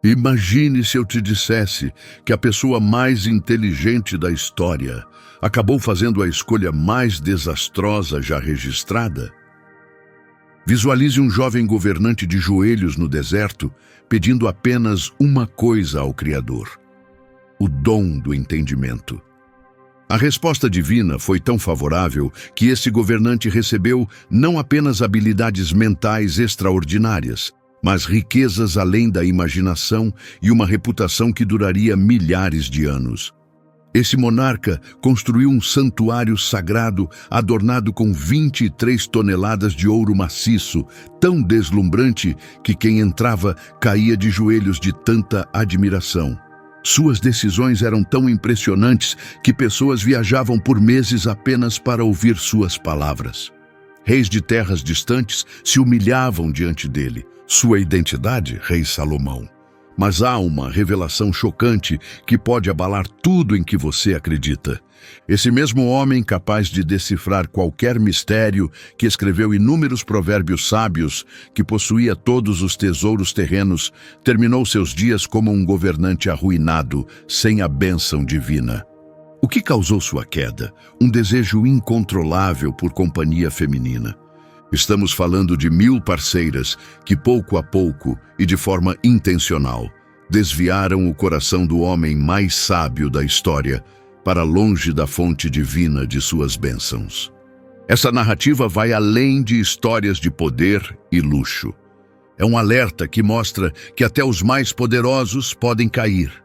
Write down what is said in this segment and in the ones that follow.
Imagine se eu te dissesse que a pessoa mais inteligente da história acabou fazendo a escolha mais desastrosa já registrada. Visualize um jovem governante de joelhos no deserto, pedindo apenas uma coisa ao Criador: o dom do entendimento. A resposta divina foi tão favorável que esse governante recebeu não apenas habilidades mentais extraordinárias, mas riquezas além da imaginação e uma reputação que duraria milhares de anos. Esse monarca construiu um santuário sagrado adornado com 23 toneladas de ouro maciço, tão deslumbrante que quem entrava caía de joelhos de tanta admiração. Suas decisões eram tão impressionantes que pessoas viajavam por meses apenas para ouvir suas palavras. Reis de terras distantes se humilhavam diante dele. Sua identidade, Rei Salomão. Mas há uma revelação chocante que pode abalar tudo em que você acredita. Esse mesmo homem capaz de decifrar qualquer mistério, que escreveu inúmeros provérbios sábios, que possuía todos os tesouros terrenos, terminou seus dias como um governante arruinado, sem a bênção divina. O que causou sua queda? Um desejo incontrolável por companhia feminina. Estamos falando de 1000 parceiras que, pouco a pouco e de forma intencional, desviaram o coração do homem mais sábio da história para longe da fonte divina de suas bênçãos. Essa narrativa vai além de histórias de poder e luxo. É um alerta que mostra que até os mais poderosos podem cair.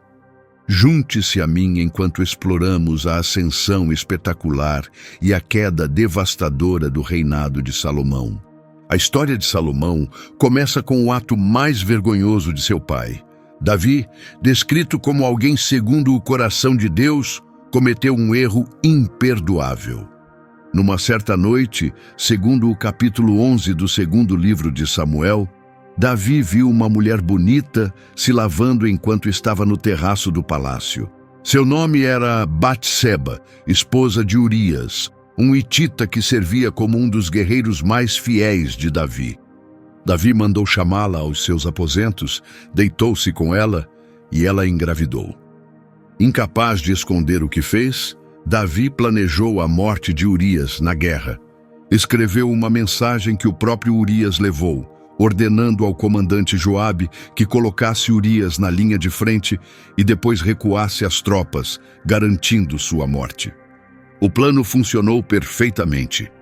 Junte-se a mim enquanto exploramos a ascensão espetacular e a queda devastadora do reinado de Salomão. A história de Salomão começa com o ato mais vergonhoso de seu pai. Davi, descrito como alguém segundo o coração de Deus, cometeu um erro imperdoável. Numa certa noite, segundo o capítulo 11 do segundo livro de Samuel, Davi viu uma mulher bonita se lavando enquanto estava no terraço do palácio. Seu nome era Batseba, esposa de Urias, um hitita que servia como um dos guerreiros mais fiéis de Davi. Davi mandou chamá-la aos seus aposentos, deitou-se com ela e ela engravidou. Incapaz de esconder o que fez, Davi planejou a morte de Urias na guerra. Escreveu uma mensagem que o próprio Urias levou, ordenando ao comandante Joabe que colocasse Urias na linha de frente e depois recuasse as tropas, garantindo sua morte. O plano funcionou perfeitamente.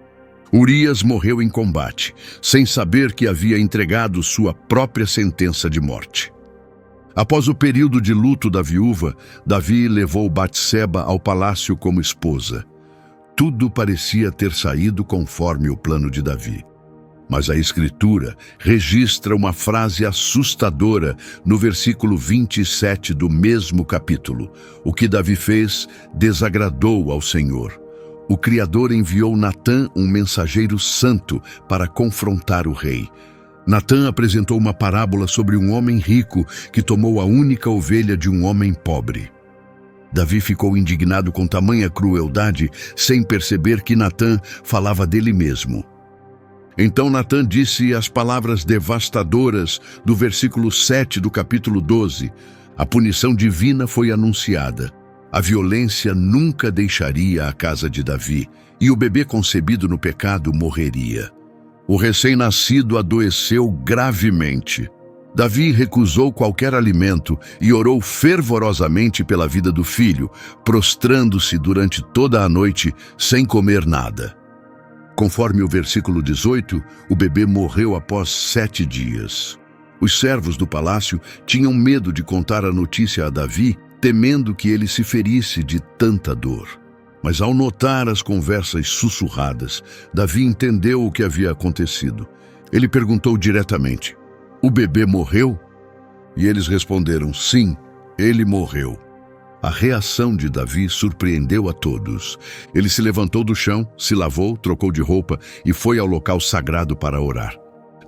Urias morreu em combate, sem saber que havia entregado sua própria sentença de morte. Após o período de luto da viúva, Davi levou Batseba ao palácio como esposa. Tudo parecia ter saído conforme o plano de Davi. Mas a Escritura registra uma frase assustadora no versículo 27 do mesmo capítulo. O que Davi fez desagradou ao Senhor. O Criador enviou Natã, um mensageiro santo, para confrontar o rei. Natã apresentou uma parábola sobre um homem rico que tomou a única ovelha de um homem pobre. Davi ficou indignado com tamanha crueldade, sem perceber que Natã falava dele mesmo. Então Natã disse as palavras devastadoras do versículo 7 do capítulo 12. A punição divina foi anunciada. A violência nunca deixaria a casa de Davi, e o bebê concebido no pecado morreria. O recém-nascido adoeceu gravemente. Davi recusou qualquer alimento e orou fervorosamente pela vida do filho, prostrando-se durante toda a noite sem comer nada. Conforme o versículo 18, o bebê morreu após 7 dias. Os servos do palácio tinham medo de contar a notícia a Davi, temendo que ele se ferisse de tanta dor. Mas ao notar as conversas sussurradas, Davi entendeu o que havia acontecido. Ele perguntou diretamente: "O bebê morreu?" E eles responderam: "Sim, ele morreu." A reação de Davi surpreendeu a todos. Ele se levantou do chão, se lavou, trocou de roupa e foi ao local sagrado para orar.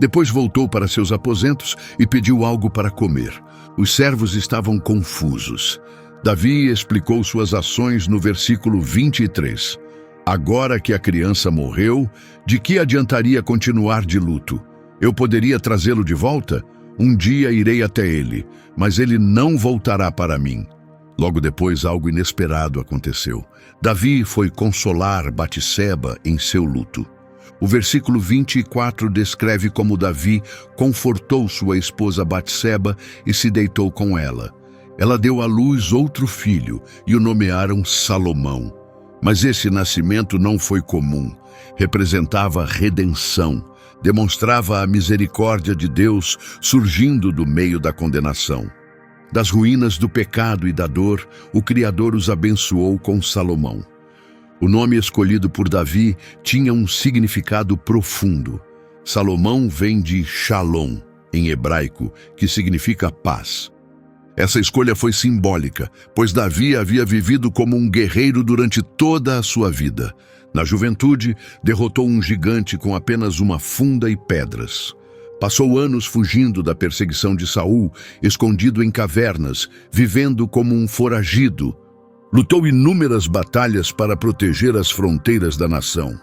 Depois voltou para seus aposentos e pediu algo para comer. Os servos estavam confusos. Davi explicou suas ações no versículo 23. Agora que a criança morreu, de que adiantaria continuar de luto? Eu poderia trazê-lo de volta? Um dia irei até ele, mas ele não voltará para mim. Logo depois, algo inesperado aconteceu. Davi foi consolar Batseba em seu luto. O versículo 24 descreve como Davi confortou sua esposa Batseba e se deitou com ela. Ela deu à luz outro filho e o nomearam Salomão. Mas esse nascimento não foi comum. Representava redenção. Demonstrava a misericórdia de Deus surgindo do meio da condenação. Das ruínas do pecado e da dor, o Criador os abençoou com Salomão. O nome escolhido por Davi tinha um significado profundo. Salomão vem de Shalom, em hebraico, que significa paz. Essa escolha foi simbólica, pois Davi havia vivido como um guerreiro durante toda a sua vida. Na juventude, derrotou um gigante com apenas uma funda e pedras. Passou anos fugindo da perseguição de Saul, escondido em cavernas, vivendo como um foragido. Lutou inúmeras batalhas para proteger as fronteiras da nação.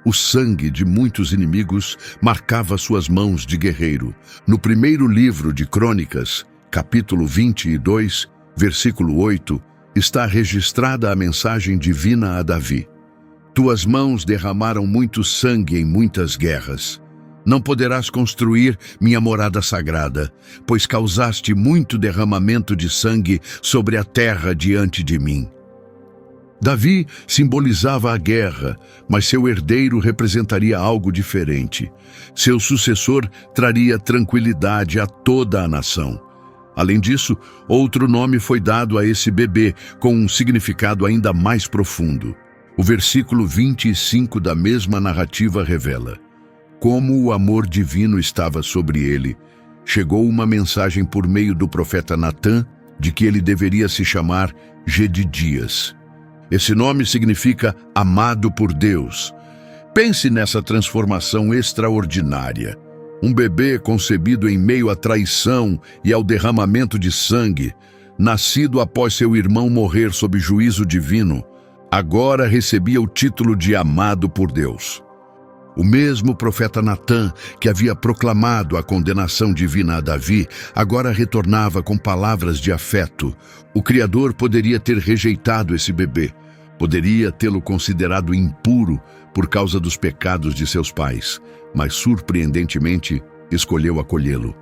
O sangue de muitos inimigos marcava suas mãos de guerreiro. No primeiro livro de Crônicas, capítulo 22, versículo 8, está registrada a mensagem divina a Davi. Tuas mãos derramaram muito sangue em muitas guerras. Não poderás construir minha morada sagrada, pois causaste muito derramamento de sangue sobre a terra diante de mim. Davi simbolizava a guerra, mas seu herdeiro representaria algo diferente. Seu sucessor traria tranquilidade a toda a nação. Além disso, outro nome foi dado a esse bebê, com um significado ainda mais profundo. O versículo 25 da mesma narrativa revela: como o amor divino estava sobre ele, chegou uma mensagem por meio do profeta Natã de que ele deveria se chamar Jedidias. Esse nome significa amado por Deus. Pense nessa transformação extraordinária. Um bebê concebido em meio à traição e ao derramamento de sangue, nascido após seu irmão morrer sob juízo divino, agora recebia o título de amado por Deus. O mesmo profeta Natã, que havia proclamado a condenação divina a Davi, agora retornava com palavras de afeto. O Criador poderia ter rejeitado esse bebê, poderia tê-lo considerado impuro por causa dos pecados de seus pais, mas surpreendentemente escolheu acolhê-lo.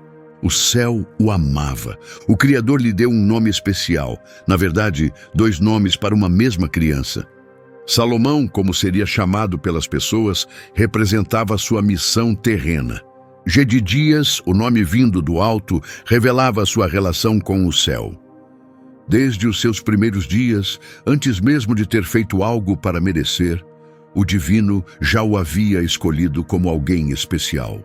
O céu o amava. O Criador lhe deu um nome especial, na verdade, 2 nomes para uma mesma criança. Salomão, como seria chamado pelas pessoas, representava sua missão terrena. Jedidias, o nome vindo do alto, revelava sua relação com o céu. Desde os seus primeiros dias, antes mesmo de ter feito algo para merecer, o divino já o havia escolhido como alguém especial.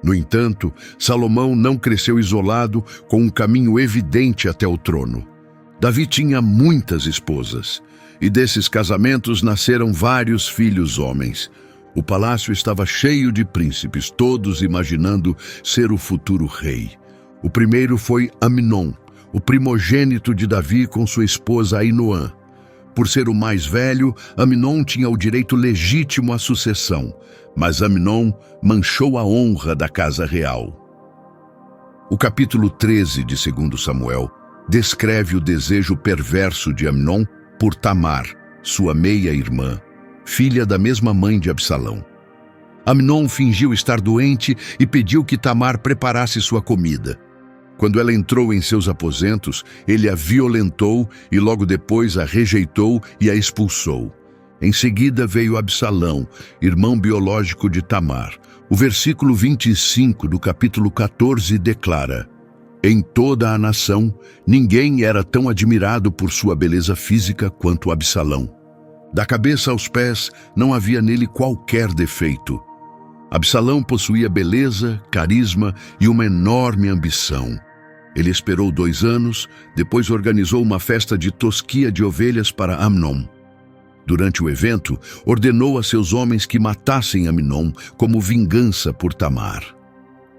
No entanto, Salomão não cresceu isolado, com um caminho evidente até o trono. Davi tinha muitas esposas, e desses casamentos nasceram vários filhos homens. O palácio estava cheio de príncipes, todos imaginando ser o futuro rei. O primeiro foi Amnon, o primogênito de Davi com sua esposa Ainoã. Por ser o mais velho, Amnon tinha o direito legítimo à sucessão, mas Amnon manchou a honra da casa real. O capítulo 13 de 2 Samuel descreve o desejo perverso de Amnon por Tamar, sua meia-irmã, filha da mesma mãe de Absalão. Amnon fingiu estar doente e pediu que Tamar preparasse sua comida. Quando ela entrou em seus aposentos, ele a violentou e logo depois a rejeitou e a expulsou. Em seguida veio Absalão, irmão biológico de Tamar. O versículo 25 do capítulo 14 declara: em toda a nação, ninguém era tão admirado por sua beleza física quanto Absalão. Da cabeça aos pés, não havia nele qualquer defeito. Absalão possuía beleza, carisma e uma enorme ambição. Ele esperou 2 anos, depois organizou uma festa de tosquia de ovelhas para Amnon. Durante o evento, ordenou a seus homens que matassem Amnon como vingança por Tamar.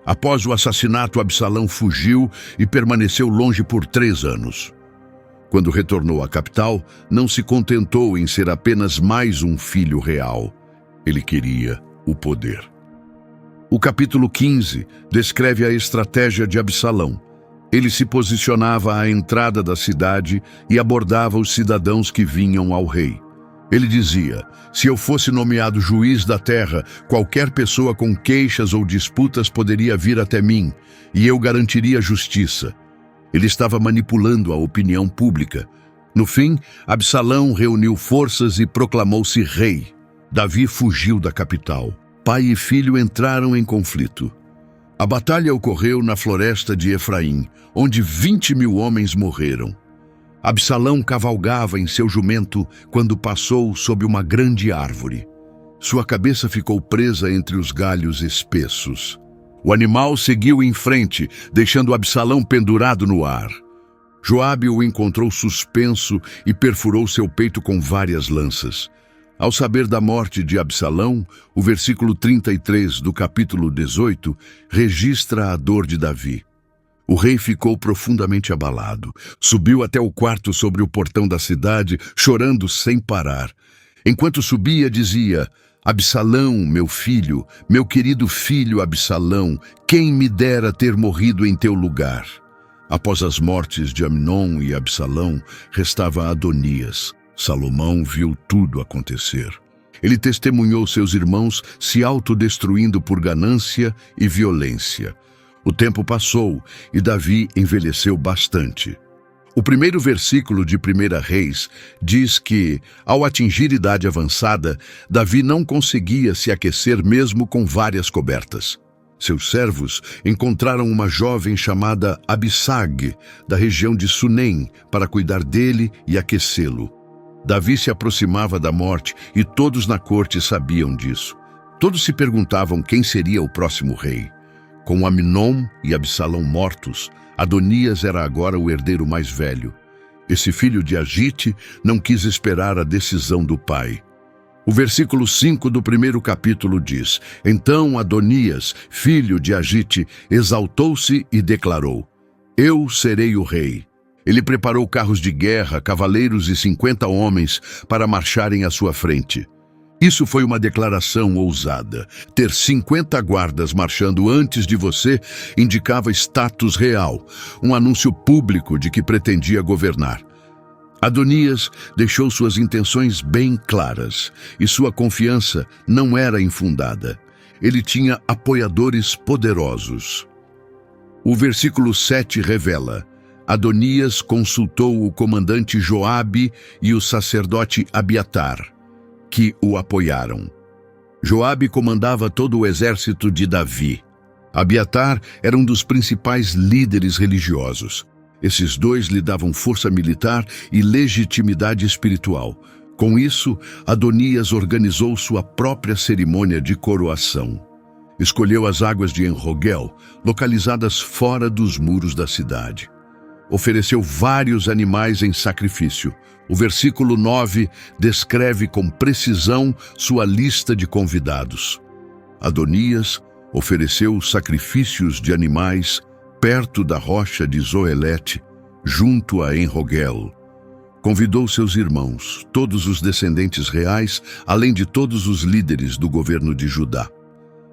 Após o assassinato, Absalão fugiu e permaneceu longe por 3 anos. Quando retornou à capital, não se contentou em ser apenas mais um filho real. Ele queria o poder. O capítulo 15 descreve a estratégia de Absalão. Ele se posicionava à entrada da cidade e abordava os cidadãos que vinham ao rei. Ele dizia: se eu fosse nomeado juiz da terra, qualquer pessoa com queixas ou disputas poderia vir até mim, e eu garantiria justiça. Ele estava manipulando a opinião pública. No fim, Absalão reuniu forças e proclamou-se rei. Davi fugiu da capital. Pai e filho entraram em conflito. A batalha ocorreu na floresta de Efraim, onde 20.000 homens morreram. Absalão cavalgava em seu jumento quando passou sob uma grande árvore. Sua cabeça ficou presa entre os galhos espessos. O animal seguiu em frente, deixando Absalão pendurado no ar. Joabe o encontrou suspenso e perfurou seu peito com várias lanças. Ao saber da morte de Absalão, o versículo 33 do capítulo 18 registra a dor de Davi. O rei ficou profundamente abalado. Subiu até o quarto sobre o portão da cidade, chorando sem parar. Enquanto subia, dizia: Absalão, meu querido filho Absalão, quem me dera ter morrido em teu lugar. Após as mortes de Amnon e Absalão, restava Adonias. Salomão viu tudo acontecer. Ele testemunhou seus irmãos se autodestruindo por ganância e violência. O tempo passou e Davi envelheceu bastante. O primeiro versículo de 1 Reis diz que, ao atingir idade avançada, Davi não conseguia se aquecer mesmo com várias cobertas. Seus servos encontraram uma jovem chamada Abissag, da região de Sunem, para cuidar dele e aquecê-lo. Davi se aproximava da morte e todos na corte sabiam disso. Todos se perguntavam quem seria o próximo rei. Com Amnon e Absalão mortos, Adonias era agora o herdeiro mais velho. Esse filho de Agite não quis esperar a decisão do pai. O versículo 5 do primeiro capítulo diz: Então Adonias, filho de Agite, exaltou-se e declarou: Eu serei o rei. Ele preparou carros de guerra, cavaleiros e 50 homens para marcharem à sua frente. Isso foi uma declaração ousada. Ter 50 guardas marchando antes de você indicava status real, um anúncio público de que pretendia governar. Adonias deixou suas intenções bem claras e sua confiança não era infundada. Ele tinha apoiadores poderosos. O versículo 7 revela: Adonias consultou o comandante Joabe e o sacerdote Abiatar, que o apoiaram. Joabe comandava todo o exército de Davi. Abiatar era um dos principais líderes religiosos. Esses dois lhe davam força militar e legitimidade espiritual. Com isso, Adonias organizou sua própria cerimônia de coroação. Escolheu as águas de Enrogel, localizadas fora dos muros da cidade. Ofereceu vários animais em sacrifício. O versículo 9 descreve com precisão sua lista de convidados. Adonias ofereceu sacrifícios de animais perto da rocha de Zoelete, junto a Enrogel. Convidou seus irmãos, todos os descendentes reais, além de todos os líderes do governo de Judá.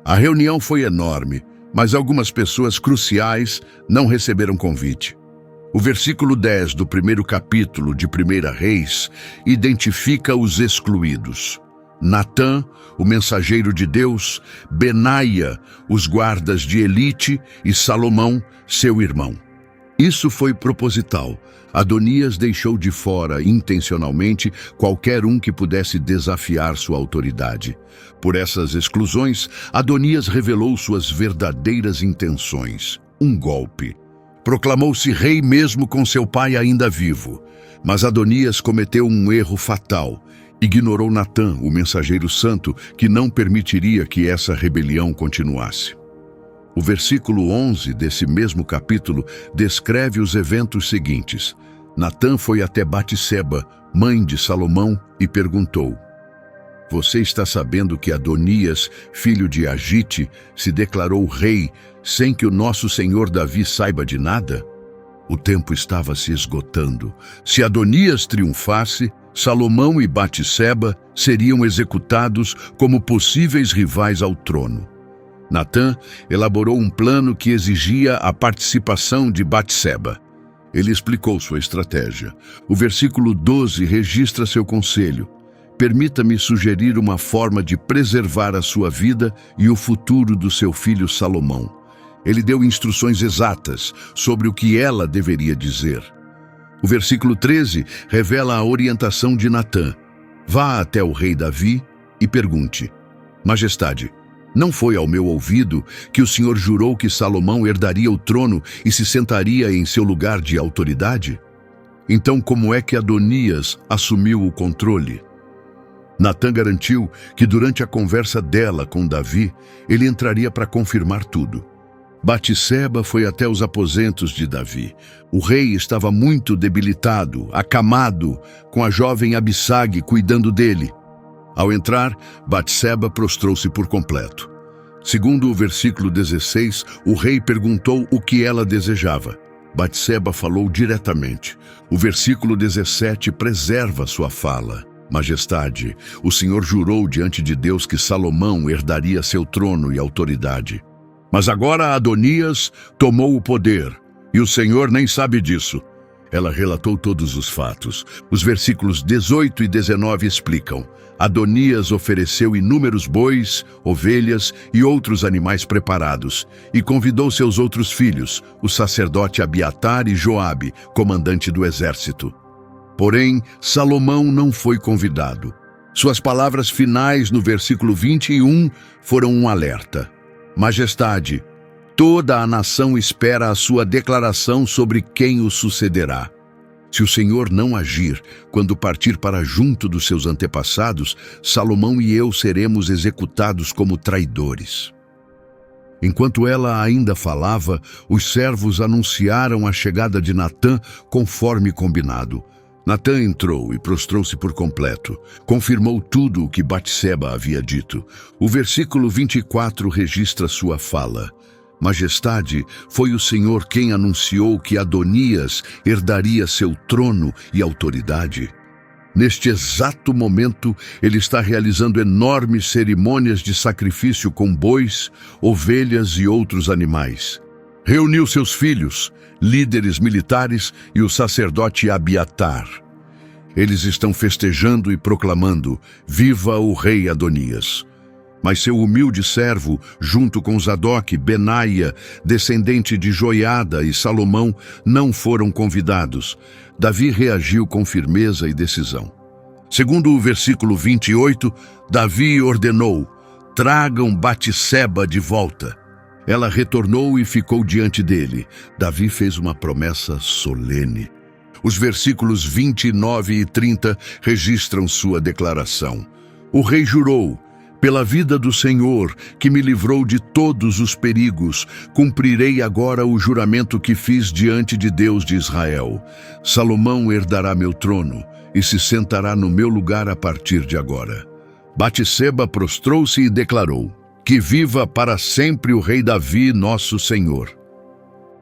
A reunião foi enorme, mas algumas pessoas cruciais não receberam convite. O versículo 10 do primeiro capítulo de 1 Reis identifica os excluídos: Natã, o mensageiro de Deus, Benaia, os guardas de elite, e Salomão, seu irmão. Isso foi proposital. Adonias deixou de fora, intencionalmente, qualquer um que pudesse desafiar sua autoridade. Por essas exclusões, Adonias revelou suas verdadeiras intenções: um golpe. Proclamou-se rei mesmo com seu pai ainda vivo. Mas Adonias cometeu um erro fatal. Ignorou Natã, o mensageiro santo, que não permitiria que essa rebelião continuasse. O versículo 11 desse mesmo capítulo descreve os eventos seguintes. Natã foi até Batseba, mãe de Salomão, e perguntou: Você está sabendo que Adonias, filho de Agite, se declarou rei sem que o nosso senhor Davi saiba de nada? O tempo estava se esgotando. Se Adonias triunfasse, Salomão e Batseba seriam executados como possíveis rivais ao trono. Natã elaborou um plano que exigia a participação de Batseba. Ele explicou sua estratégia. O versículo 12 registra seu conselho. Permita-me sugerir uma forma de preservar a sua vida e o futuro do seu filho Salomão. Ele deu instruções exatas sobre o que ela deveria dizer. O versículo 13 revela a orientação de Natã. Vá até o rei Davi e pergunte: Majestade, não foi ao meu ouvido que o Senhor jurou que Salomão herdaria o trono e se sentaria em seu lugar de autoridade? Então, como é que Adonias assumiu o controle? Natã garantiu que durante a conversa dela com Davi, ele entraria para confirmar tudo. Batseba foi até os aposentos de Davi. O rei estava muito debilitado, acamado, com a jovem Abissag cuidando dele. Ao entrar, Batseba prostrou-se por completo. Segundo o versículo 16, o rei perguntou o que ela desejava. Batseba falou diretamente. O versículo 17 preserva sua fala. Majestade, o Senhor jurou diante de Deus que Salomão herdaria seu trono e autoridade. Mas agora Adonias tomou o poder, e o Senhor nem sabe disso. Ela relatou todos os fatos. Os versículos 18 e 19 explicam. Adonias ofereceu inúmeros bois, ovelhas e outros animais preparados, e convidou seus outros filhos, o sacerdote Abiatar e Joabe, comandante do exército. Porém, Salomão não foi convidado. Suas palavras finais no versículo 21 foram um alerta. Majestade, toda a nação espera a sua declaração sobre quem o sucederá. Se o Senhor não agir, quando partir para junto dos seus antepassados, Salomão e eu seremos executados como traidores. Enquanto ela ainda falava, os servos anunciaram a chegada de Natã conforme combinado. Natã entrou e prostrou-se por completo. Confirmou tudo o que Batseba havia dito. O versículo 24 registra sua fala. Majestade, foi o Senhor quem anunciou que Adonias herdaria seu trono e autoridade. Neste exato momento, ele está realizando enormes cerimônias de sacrifício com bois, ovelhas e outros animais. Reuniu seus filhos, líderes militares e o sacerdote Abiatar. Eles estão festejando e proclamando: Viva o rei Adonias! Mas seu humilde servo, junto com Zadok, Benaia, descendente de Joiada e Salomão, não foram convidados. Davi reagiu com firmeza e decisão. Segundo o versículo 28, Davi ordenou: tragam Batseba de volta. Ela retornou e ficou diante dele. Davi fez uma promessa solene. Os versículos 29 e 30 registram sua declaração. O rei jurou: pela vida do Senhor, que me livrou de todos os perigos, cumprirei agora o juramento que fiz diante de Deus de Israel. Salomão herdará meu trono e se sentará no meu lugar a partir de agora. Batseba prostrou-se e declarou: que viva para sempre o rei Davi, nosso Senhor.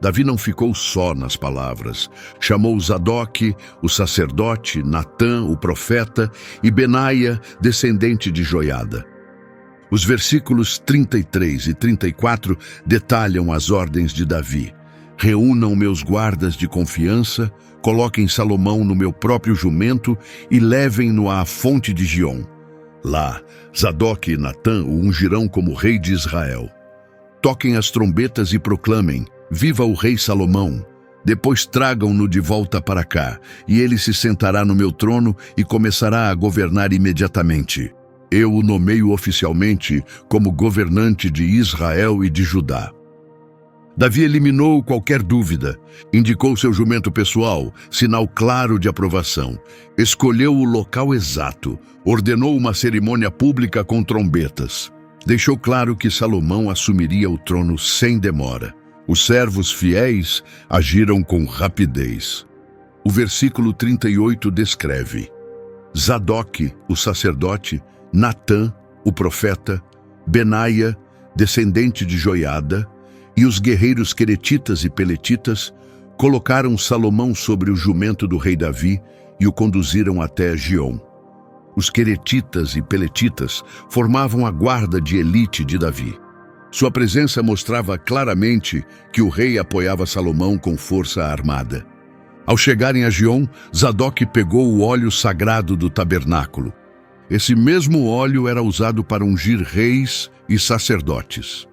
Davi não ficou só nas palavras. Chamou Zadok, o sacerdote, Natã, o profeta, e Benaia, descendente de Joiada. Os versículos 33 e 34 detalham as ordens de Davi. Reúnam meus guardas de confiança, coloquem Salomão no meu próprio jumento e levem-no à fonte de Giom. Lá, Zadok e Natã o ungirão como rei de Israel. Toquem as trombetas e proclamem: viva o rei Salomão! Depois tragam-no de volta para cá, e ele se sentará no meu trono e começará a governar imediatamente. Eu o nomeio oficialmente como governante de Israel e de Judá. Davi eliminou qualquer dúvida, indicou seu jumento pessoal, sinal claro de aprovação, escolheu o local exato, ordenou uma cerimônia pública com trombetas. Deixou claro que Salomão assumiria o trono sem demora. Os servos fiéis agiram com rapidez. O versículo 38 descreve: Zadok, o sacerdote, Natã, o profeta, Benaia, descendente de Joiada, e os guerreiros queretitas e peletitas colocaram Salomão sobre o jumento do rei Davi e o conduziram até Giom. Os queretitas e peletitas formavam a guarda de elite de Davi. Sua presença mostrava claramente que o rei apoiava Salomão com força armada. Ao chegarem a Giom, Zadok pegou o óleo sagrado do tabernáculo. Esse mesmo óleo era usado para ungir reis e sacerdotes.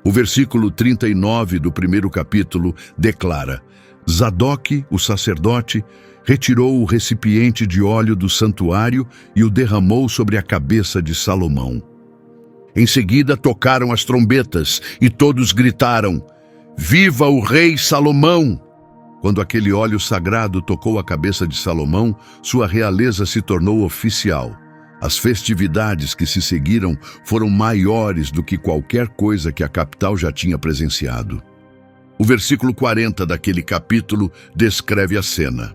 O versículo 39 do primeiro capítulo declara: Zadok, o sacerdote, retirou o recipiente de óleo do santuário e o derramou sobre a cabeça de Salomão. Em seguida tocaram as trombetas e todos gritaram: Viva o rei Salomão! Quando aquele óleo sagrado tocou a cabeça de Salomão, sua realeza se tornou oficial. As festividades que se seguiram foram maiores do que qualquer coisa que a capital já tinha presenciado. O versículo 40 daquele capítulo descreve a cena.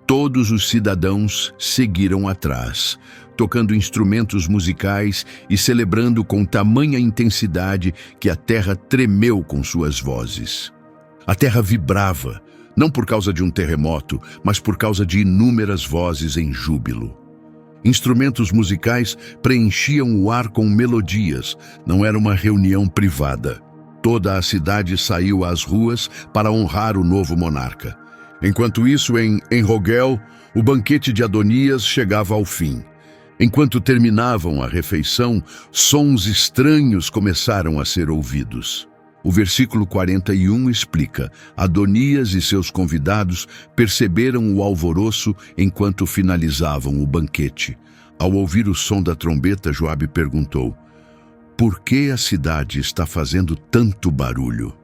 Todos os cidadãos seguiram atrás, tocando instrumentos musicais e celebrando com tamanha intensidade que a terra tremeu com suas vozes. A terra vibrava, não por causa de um terremoto, mas por causa de inúmeras vozes em júbilo. Instrumentos musicais preenchiam o ar com melodias, não era uma reunião privada. Toda a cidade saiu às ruas para honrar o novo monarca. Enquanto isso, em Rogel, o banquete de Adonias chegava ao fim. Enquanto terminavam a refeição, sons estranhos começaram a ser ouvidos. O versículo 41 explica: Adonias e seus convidados perceberam o alvoroço enquanto finalizavam o banquete. Ao ouvir o som da trombeta, Joabe perguntou: Por que a cidade está fazendo tanto barulho?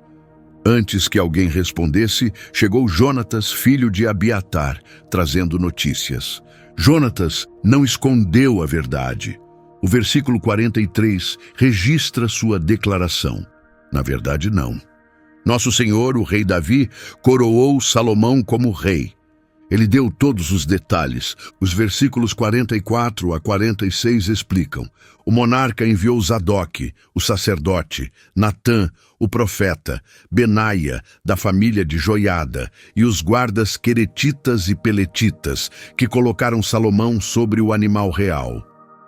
Antes que alguém respondesse, chegou Jonatas, filho de Abiatar, trazendo notícias. Jonatas não escondeu a verdade. O versículo 43 registra sua declaração. Na verdade, não. Nosso Senhor, o rei Davi, coroou Salomão como rei. Ele deu todos os detalhes. Os versículos 44 a 46 explicam. O monarca enviou Zadok, o sacerdote, Natã, o profeta, Benaia, da família de Joiada, e os guardas queretitas e peletitas, que colocaram Salomão sobre o animal real.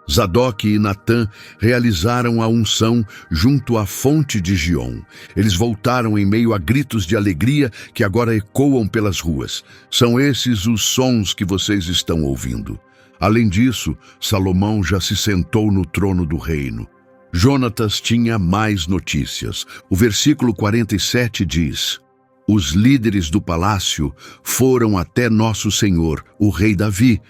Zadok e Natã realizaram a unção junto à fonte de Giom. Eles voltaram em meio a gritos de alegria que agora ecoam pelas ruas. São esses os sons que vocês estão ouvindo. Além disso, Salomão já se sentou no trono do reino. Jonatas tinha mais notícias. O versículo 47 diz: Os líderes do palácio foram até nosso senhor, o rei Davi,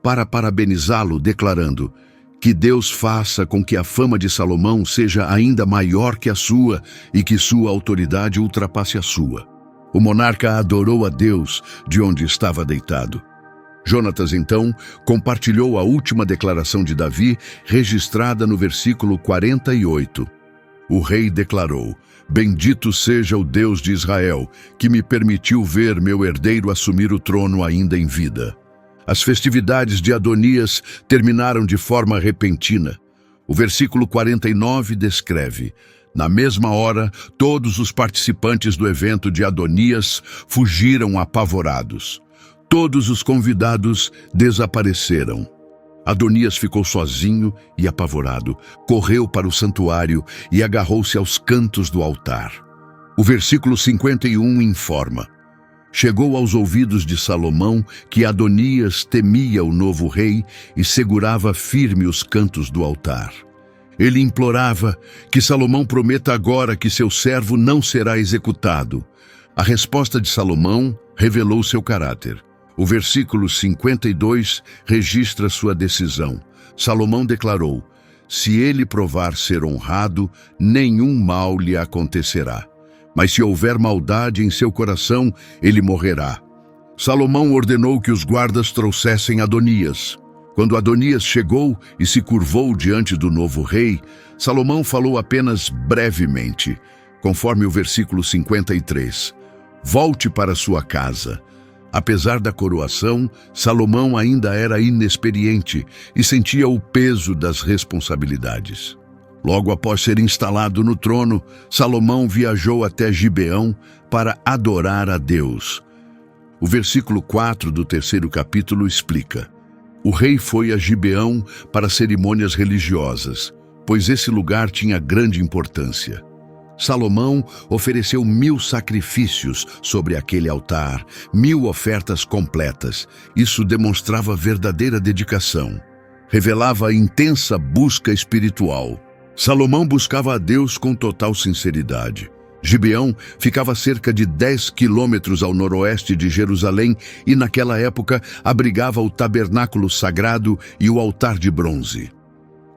para parabenizá-lo, declarando: Que Deus faça com que a fama de Salomão seja ainda maior que a sua e que sua autoridade ultrapasse a sua. O monarca adorou a Deus de onde estava deitado. Jonatas, então, compartilhou a última declaração de Davi, registrada no versículo 48. O rei declarou: Bendito seja o Deus de Israel, que me permitiu ver meu herdeiro assumir o trono ainda em vida. As festividades de Adonias terminaram de forma repentina. O versículo 49 descreve: Na mesma hora, todos os participantes do evento de Adonias fugiram apavorados. Todos os convidados desapareceram. Adonias ficou sozinho e apavorado, correu para o santuário e agarrou-se aos cantos do altar. O versículo 51 informa: Chegou aos ouvidos de Salomão que Adonias temia o novo rei e segurava firme os cantos do altar. Ele implorava que Salomão prometa agora que seu servo não será executado. A resposta de Salomão revelou seu caráter. O versículo 52 registra sua decisão. Salomão declarou: Se ele provar ser honrado, nenhum mal lhe acontecerá. Mas se houver maldade em seu coração, ele morrerá. Salomão ordenou que os guardas trouxessem Adonias. Quando Adonias chegou e se curvou diante do novo rei, Salomão falou apenas brevemente, conforme o versículo 53. Volte para sua casa. Apesar da coroação, Salomão ainda era inexperiente e sentia o peso das responsabilidades. Logo após ser instalado no trono, Salomão viajou até Gibeão para adorar a Deus. O versículo 4 do terceiro capítulo explica: O rei foi a Gibeão para cerimônias religiosas. pois esse lugar tinha grande importância. Salomão ofereceu 1000 sacrifícios sobre aquele altar, 1000 ofertas completas. Isso demonstrava verdadeira dedicação. Revelava intensa busca espiritual. Salomão buscava a Deus com total sinceridade. Gibeão ficava a cerca de 10 quilômetros ao noroeste de Jerusalém e naquela época abrigava o tabernáculo sagrado e o altar de bronze.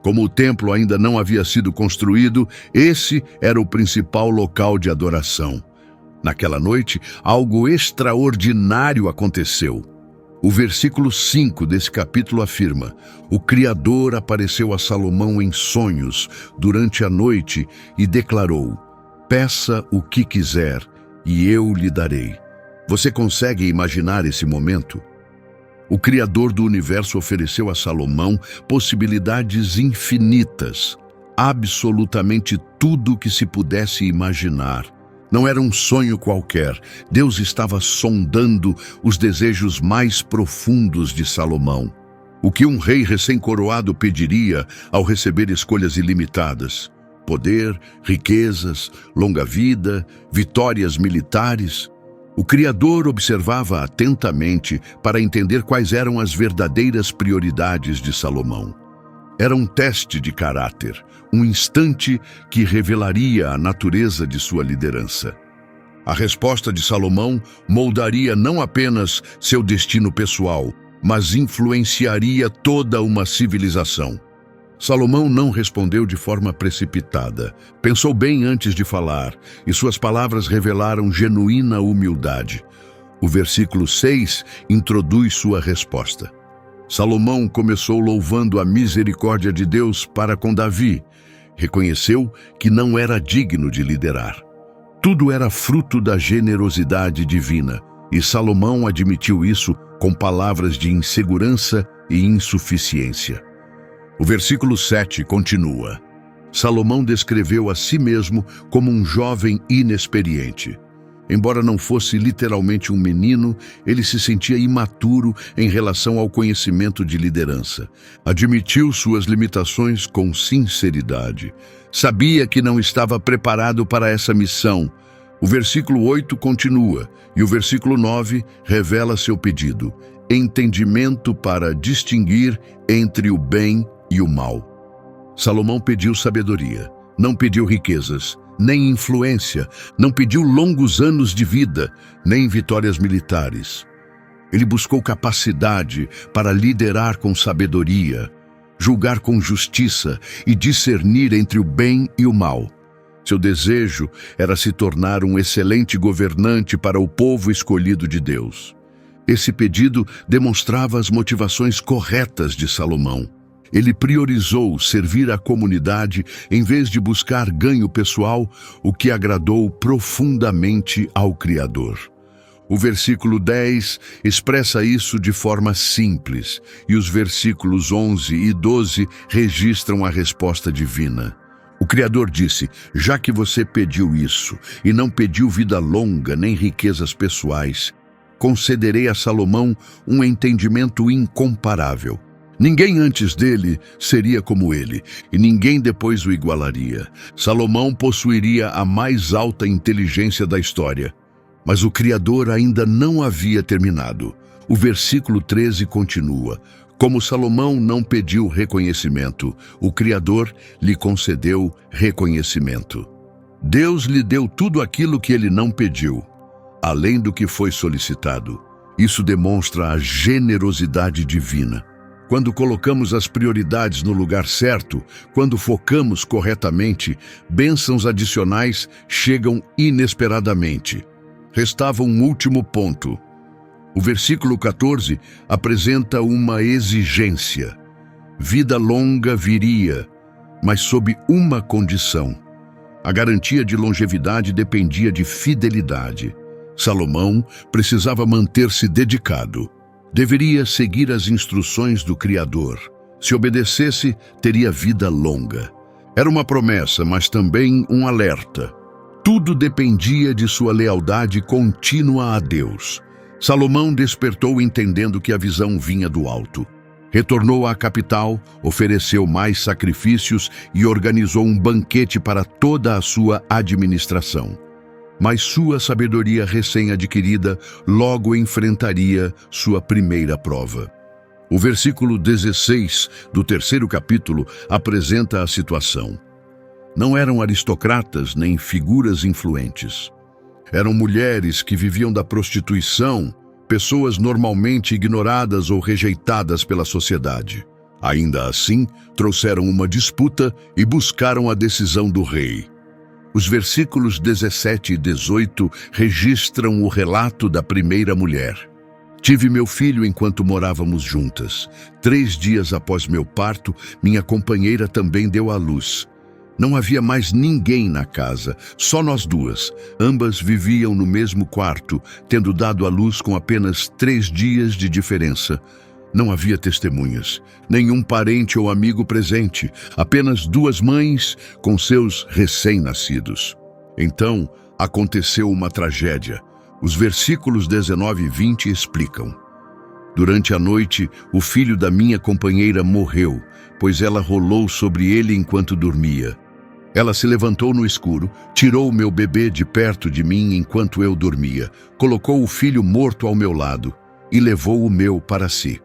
Como o templo ainda não havia sido construído, esse era o principal local de adoração. Naquela noite, algo extraordinário aconteceu. O versículo 5 desse capítulo afirma: o Criador apareceu a Salomão em sonhos durante a noite e declarou: peça o que quiser e eu lhe darei. Você consegue imaginar esse momento? O Criador do universo ofereceu a Salomão possibilidades infinitas, absolutamente tudo o que se pudesse imaginar. Não era um sonho qualquer. Deus estava sondando os desejos mais profundos de Salomão. O que um rei recém-coroado pediria ao receber escolhas ilimitadas? Poder, riquezas, longa vida, vitórias militares. O Criador observava atentamente para entender quais eram as verdadeiras prioridades de Salomão. Era um teste de caráter, um instante que revelaria a natureza de sua liderança. A resposta de Salomão moldaria não apenas seu destino pessoal, mas influenciaria toda uma civilização. Salomão não respondeu de forma precipitada. Pensou bem antes de falar, e suas palavras revelaram genuína humildade. O versículo 6 introduz sua resposta. Salomão começou louvando a misericórdia de Deus para com Davi. Reconheceu que não era digno de liderar. Tudo era fruto da generosidade divina, e Salomão admitiu isso com palavras de insegurança e insuficiência. O versículo 7 continua: Salomão descreveu a si mesmo como um jovem inexperiente. Embora não fosse literalmente um menino, ele se sentia imaturo em relação ao conhecimento de liderança. Admitiu suas limitações com sinceridade. Sabia que não estava preparado para essa missão. O versículo 8 continua, e o versículo 9 revela seu pedido: entendimento para distinguir entre o bem e o mal. Salomão pediu sabedoria, não pediu riquezas, nem influência, não pediu longos anos de vida, nem vitórias militares. Ele buscou capacidade para liderar com sabedoria, julgar com justiça e discernir entre o bem e o mal. Seu desejo era se tornar um excelente governante para o povo escolhido de Deus. Esse pedido demonstrava as motivações corretas de Salomão. Ele priorizou servir a comunidade em vez de buscar ganho pessoal, o que agradou profundamente ao Criador. O versículo 10 expressa isso de forma simples, e os versículos 11 e 12 registram a resposta divina. O Criador disse: já que você pediu isso, e não pediu vida longa nem riquezas pessoais, concederei a Salomão um entendimento incomparável. Ninguém antes dele seria como ele, e ninguém depois o igualaria. Salomão possuiria a mais alta inteligência da história. Mas o Criador ainda não havia terminado. O versículo 13 continua: como Salomão não pediu reconhecimento, o Criador lhe concedeu reconhecimento. Deus lhe deu tudo aquilo que ele não pediu, além do que foi solicitado. Isso demonstra a generosidade divina. Quando colocamos as prioridades no lugar certo, quando focamos corretamente, bênçãos adicionais chegam inesperadamente. Restava um último ponto. O versículo 14 apresenta uma exigência. Vida longa viria, mas sob uma condição. A garantia de longevidade dependia de fidelidade. Salomão precisava manter-se dedicado. Deveria seguir as instruções do Criador. Se obedecesse, teria vida longa. Era uma promessa, mas também um alerta. Tudo dependia de sua lealdade contínua a Deus. Salomão despertou entendendo que a visão vinha do alto. Retornou à capital, ofereceu mais sacrifícios e organizou um banquete para toda a sua administração. Mas sua sabedoria recém-adquirida logo enfrentaria sua primeira prova. O versículo 16 do 3º capítulo apresenta a situação. Não eram aristocratas nem figuras influentes. Eram mulheres que viviam da prostituição, pessoas normalmente ignoradas ou rejeitadas pela sociedade. Ainda assim, trouxeram uma disputa e buscaram a decisão do rei. Os versículos 17 e 18 registram o relato da primeira mulher. Tive meu filho enquanto morávamos juntas. 3 dias após meu parto, minha companheira também deu à luz. Não havia mais ninguém na casa, só nós duas. Ambas viviam no mesmo quarto, tendo dado à luz com apenas 3 dias de diferença. Não havia testemunhas, nenhum parente ou amigo presente, apenas 2 mães com seus recém-nascidos. Então, aconteceu uma tragédia. Os versículos 19 e 20 explicam. Durante a noite, o filho da minha companheira morreu, pois ela rolou sobre ele enquanto dormia. Ela se levantou no escuro, tirou o meu bebê de perto de mim enquanto eu dormia, colocou o filho morto ao meu lado e levou o meu para si.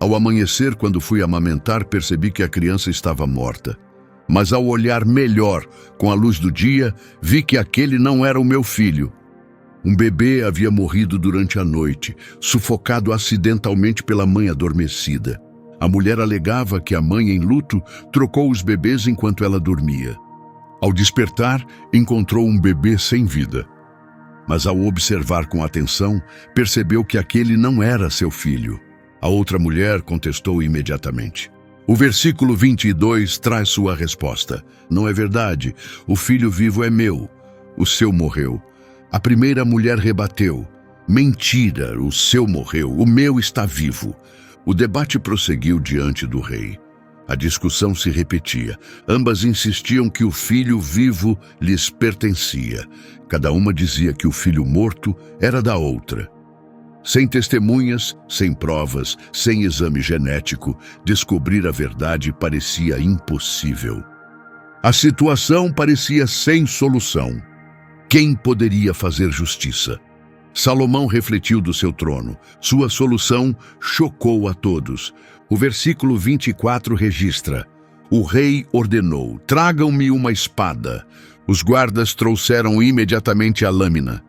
Ao amanhecer, quando fui amamentar, percebi que a criança estava morta. Mas ao olhar melhor, com a luz do dia, vi que aquele não era o meu filho. Um bebê havia morrido durante a noite, sufocado acidentalmente pela mãe adormecida. A mulher alegava que a mãe em luto trocou os bebês enquanto ela dormia. Ao despertar, encontrou um bebê sem vida. Mas ao observar com atenção, percebeu que aquele não era seu filho. A outra mulher contestou imediatamente. O versículo 22 traz sua resposta. Não é verdade, o filho vivo é meu, o seu morreu. A primeira mulher rebateu. Mentira, o seu morreu, o meu está vivo. O debate prosseguiu diante do rei. A discussão se repetia. Ambas insistiam que o filho vivo lhes pertencia. Cada uma dizia que o filho morto era da outra. Sem testemunhas, sem provas, sem exame genético, descobrir a verdade parecia impossível. A situação parecia sem solução. Quem poderia fazer justiça? Salomão refletiu do seu trono. Sua solução chocou a todos. O versículo 24 registra: o rei ordenou: tragam-me uma espada. Os guardas trouxeram imediatamente a lâmina.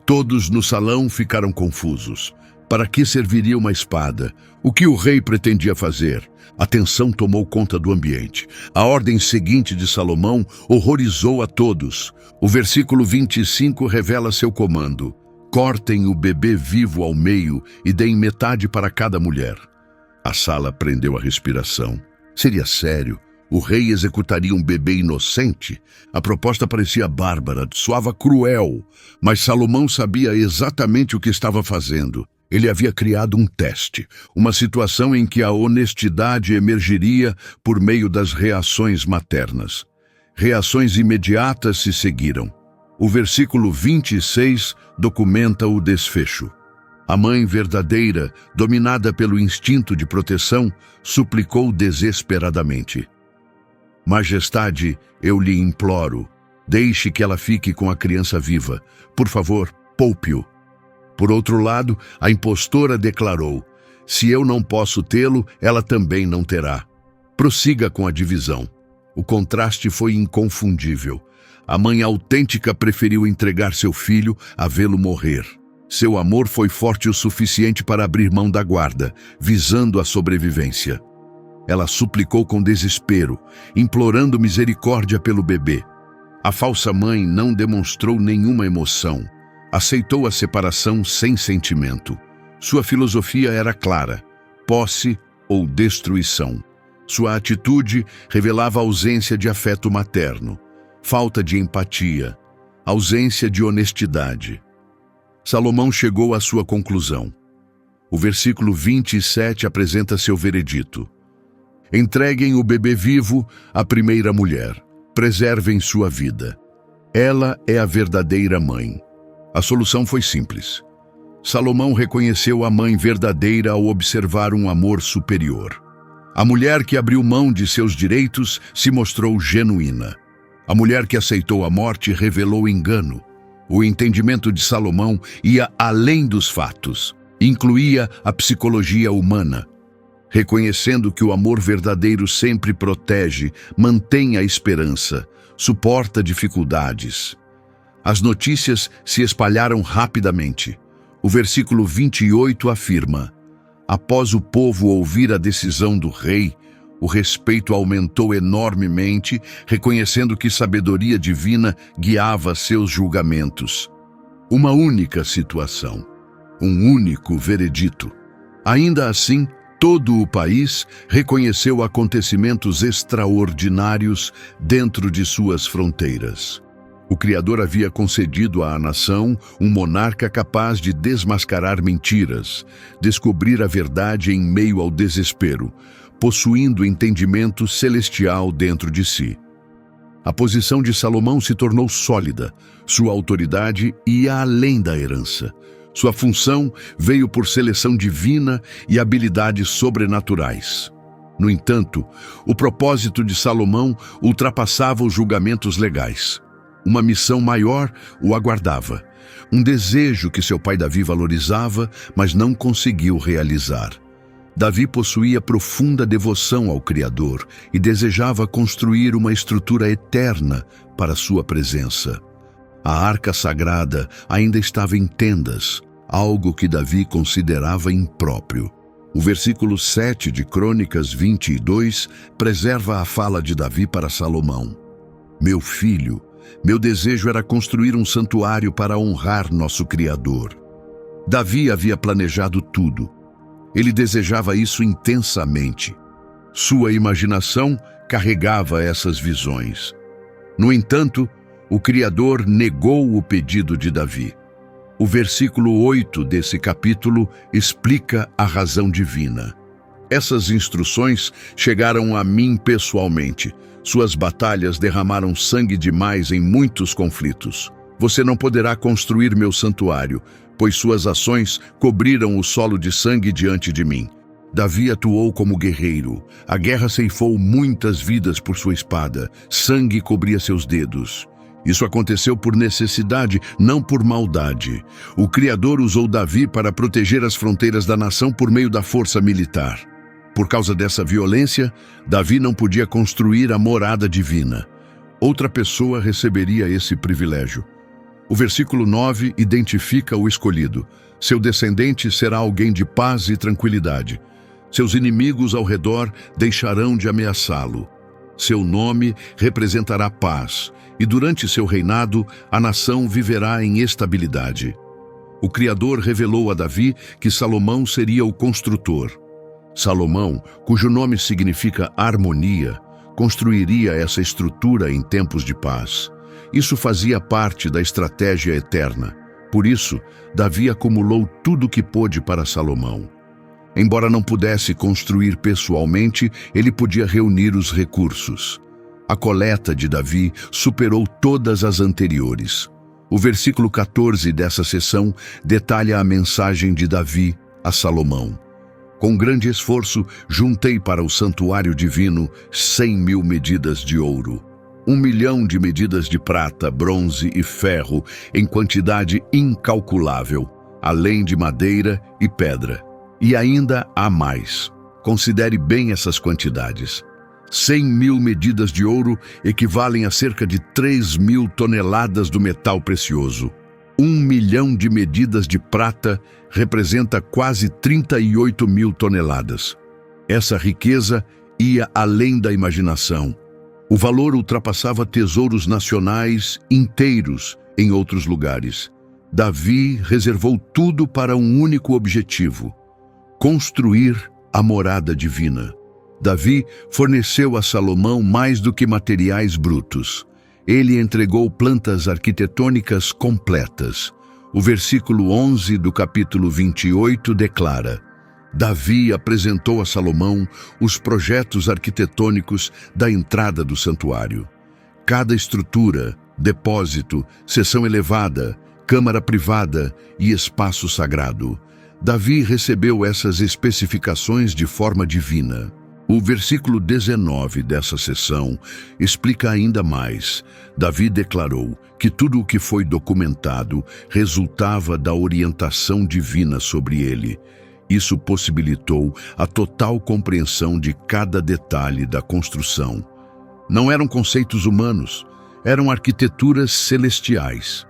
Todos no salão ficaram confusos. Para que serviria uma espada? O que o rei pretendia fazer? A tensão tomou conta do ambiente. A ordem seguinte de Salomão horrorizou a todos. O versículo 25 revela seu comando: cortem o bebê vivo ao meio e deem metade para cada mulher. A sala prendeu a respiração. Seria sério? O rei executaria um bebê inocente? A proposta parecia bárbara, soava cruel, mas Salomão sabia exatamente o que estava fazendo. Ele havia criado um teste, uma situação em que a honestidade emergiria por meio das reações maternas. Reações imediatas se seguiram. O versículo 26 documenta o desfecho. A mãe verdadeira, dominada pelo instinto de proteção, suplicou desesperadamente: Majestade, eu lhe imploro, deixe que ela fique com a criança viva. Por favor, poupe-o. Por outro lado, a impostora declarou: se eu não posso tê-lo, ela também não terá. Prossiga com a divisão. O contraste foi inconfundível. A mãe autêntica preferiu entregar seu filho a vê-lo morrer. Seu amor foi forte o suficiente para abrir mão da guarda, visando a sobrevivência. Ela suplicou com desespero, implorando misericórdia pelo bebê. A falsa mãe não demonstrou nenhuma emoção. Aceitou a separação sem sentimento. Sua filosofia era clara: posse ou destruição. Sua atitude revelava ausência de afeto materno, falta de empatia, ausência de honestidade. Salomão chegou à sua conclusão. O versículo 27 apresenta seu veredito: entreguem o bebê vivo à primeira mulher, preservem sua vida. Ela é a verdadeira mãe. A solução foi simples. Salomão reconheceu a mãe verdadeira ao observar um amor superior. A mulher que abriu mão de seus direitos se mostrou genuína. A mulher que aceitou a morte revelou engano. O entendimento de Salomão ia além dos fatos, incluía a psicologia humana. Reconhecendo que o amor verdadeiro sempre protege, mantém a esperança, suporta dificuldades. As notícias se espalharam rapidamente. O versículo 28 afirma: após o povo ouvir a decisão do rei, o respeito aumentou enormemente, reconhecendo que sabedoria divina guiava seus julgamentos. Uma única situação, um único veredito. Ainda assim, todo o país reconheceu acontecimentos extraordinários dentro de suas fronteiras. O Criador havia concedido à nação um monarca capaz de desmascarar mentiras, descobrir a verdade em meio ao desespero, possuindo entendimento celestial dentro de si. A posição de Salomão se tornou sólida, sua autoridade ia além da herança. Sua função veio por seleção divina e habilidades sobrenaturais. No entanto, o propósito de Salomão ultrapassava os julgamentos legais. Uma missão maior o aguardava, um desejo que seu pai Davi valorizava, mas não conseguiu realizar. Davi possuía profunda devoção ao Criador e desejava construir uma estrutura eterna para sua presença. A arca sagrada ainda estava em tendas, algo que Davi considerava impróprio. O versículo 7 de Crônicas 22 preserva a fala de Davi para Salomão. Meu filho, meu desejo era construir um santuário para honrar nosso Criador. Davi havia planejado tudo. Ele desejava isso intensamente. Sua imaginação carregava essas visões. No entanto, o Criador negou o pedido de Davi. O versículo 8 desse capítulo explica a razão divina. Essas instruções chegaram a mim pessoalmente. Suas batalhas derramaram sangue demais em muitos conflitos. Você não poderá construir meu santuário, pois suas ações cobriram o solo de sangue diante de mim. Davi atuou como guerreiro. A guerra ceifou muitas vidas por sua espada. Sangue cobria seus dedos. Isso aconteceu por necessidade, não por maldade. O Criador usou Davi para proteger as fronteiras da nação por meio da força militar. Por causa dessa violência, Davi não podia construir a morada divina. Outra pessoa receberia esse privilégio. O versículo 9 identifica o escolhido. Seu descendente será alguém de paz e tranquilidade. Seus inimigos ao redor deixarão de ameaçá-lo. Seu nome representará paz, e durante seu reinado, a nação viverá em estabilidade. O Criador revelou a Davi que Salomão seria o construtor. Salomão, cujo nome significa harmonia, construiria essa estrutura em tempos de paz. Isso fazia parte da estratégia eterna. Por isso, Davi acumulou tudo o que pôde para Salomão. Embora não pudesse construir pessoalmente, ele podia reunir os recursos. A coleta de Davi superou todas as anteriores. O versículo 14 dessa seção detalha a mensagem de Davi a Salomão. Com grande esforço, juntei para o santuário divino 100.000 medidas de ouro, 1 milhão de medidas de prata, bronze e ferro, em quantidade incalculável, além de madeira e pedra. E ainda há mais. Considere bem essas quantidades. 100.000 medidas de ouro equivalem a cerca de 3.000 toneladas do metal precioso. 1 milhão de medidas de prata representa quase 38.000 toneladas. Essa riqueza ia além da imaginação. O valor ultrapassava tesouros nacionais inteiros em outros lugares. Davi reservou tudo para um único objetivo: construir a morada divina. Davi forneceu a Salomão mais do que materiais brutos. Ele entregou plantas arquitetônicas completas. O versículo 11 do capítulo 28 declara: Davi apresentou a Salomão os projetos arquitetônicos da entrada do santuário. Cada estrutura, depósito, seção elevada, câmara privada e espaço sagrado. Davi recebeu essas especificações de forma divina. O versículo 19 dessa seção explica ainda mais. Davi declarou que tudo o que foi documentado resultava da orientação divina sobre ele. Isso possibilitou a total compreensão de cada detalhe da construção. Não eram conceitos humanos, eram arquiteturas celestiais.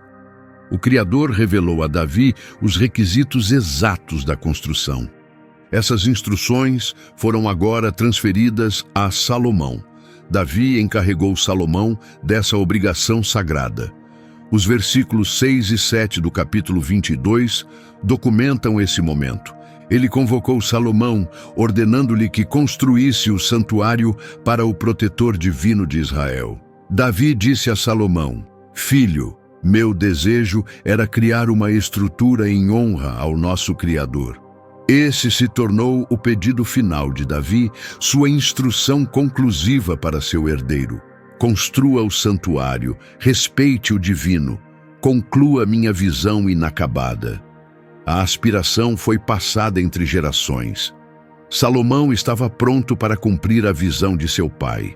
O Criador revelou a Davi os requisitos exatos da construção. Essas instruções foram agora transferidas a Salomão. Davi encarregou Salomão dessa obrigação sagrada. Os versículos 6 e 7 do capítulo 22 documentam esse momento. Ele convocou Salomão, ordenando-lhe que construísse o santuário para o protetor divino de Israel. Davi disse a Salomão: "Filho, meu desejo era criar uma estrutura em honra ao nosso Criador." Esse se tornou o pedido final de Davi, sua instrução conclusiva para seu herdeiro. Construa o santuário, respeite o divino, conclua minha visão inacabada. A aspiração foi passada entre gerações. Salomão estava pronto para cumprir a visão de seu pai.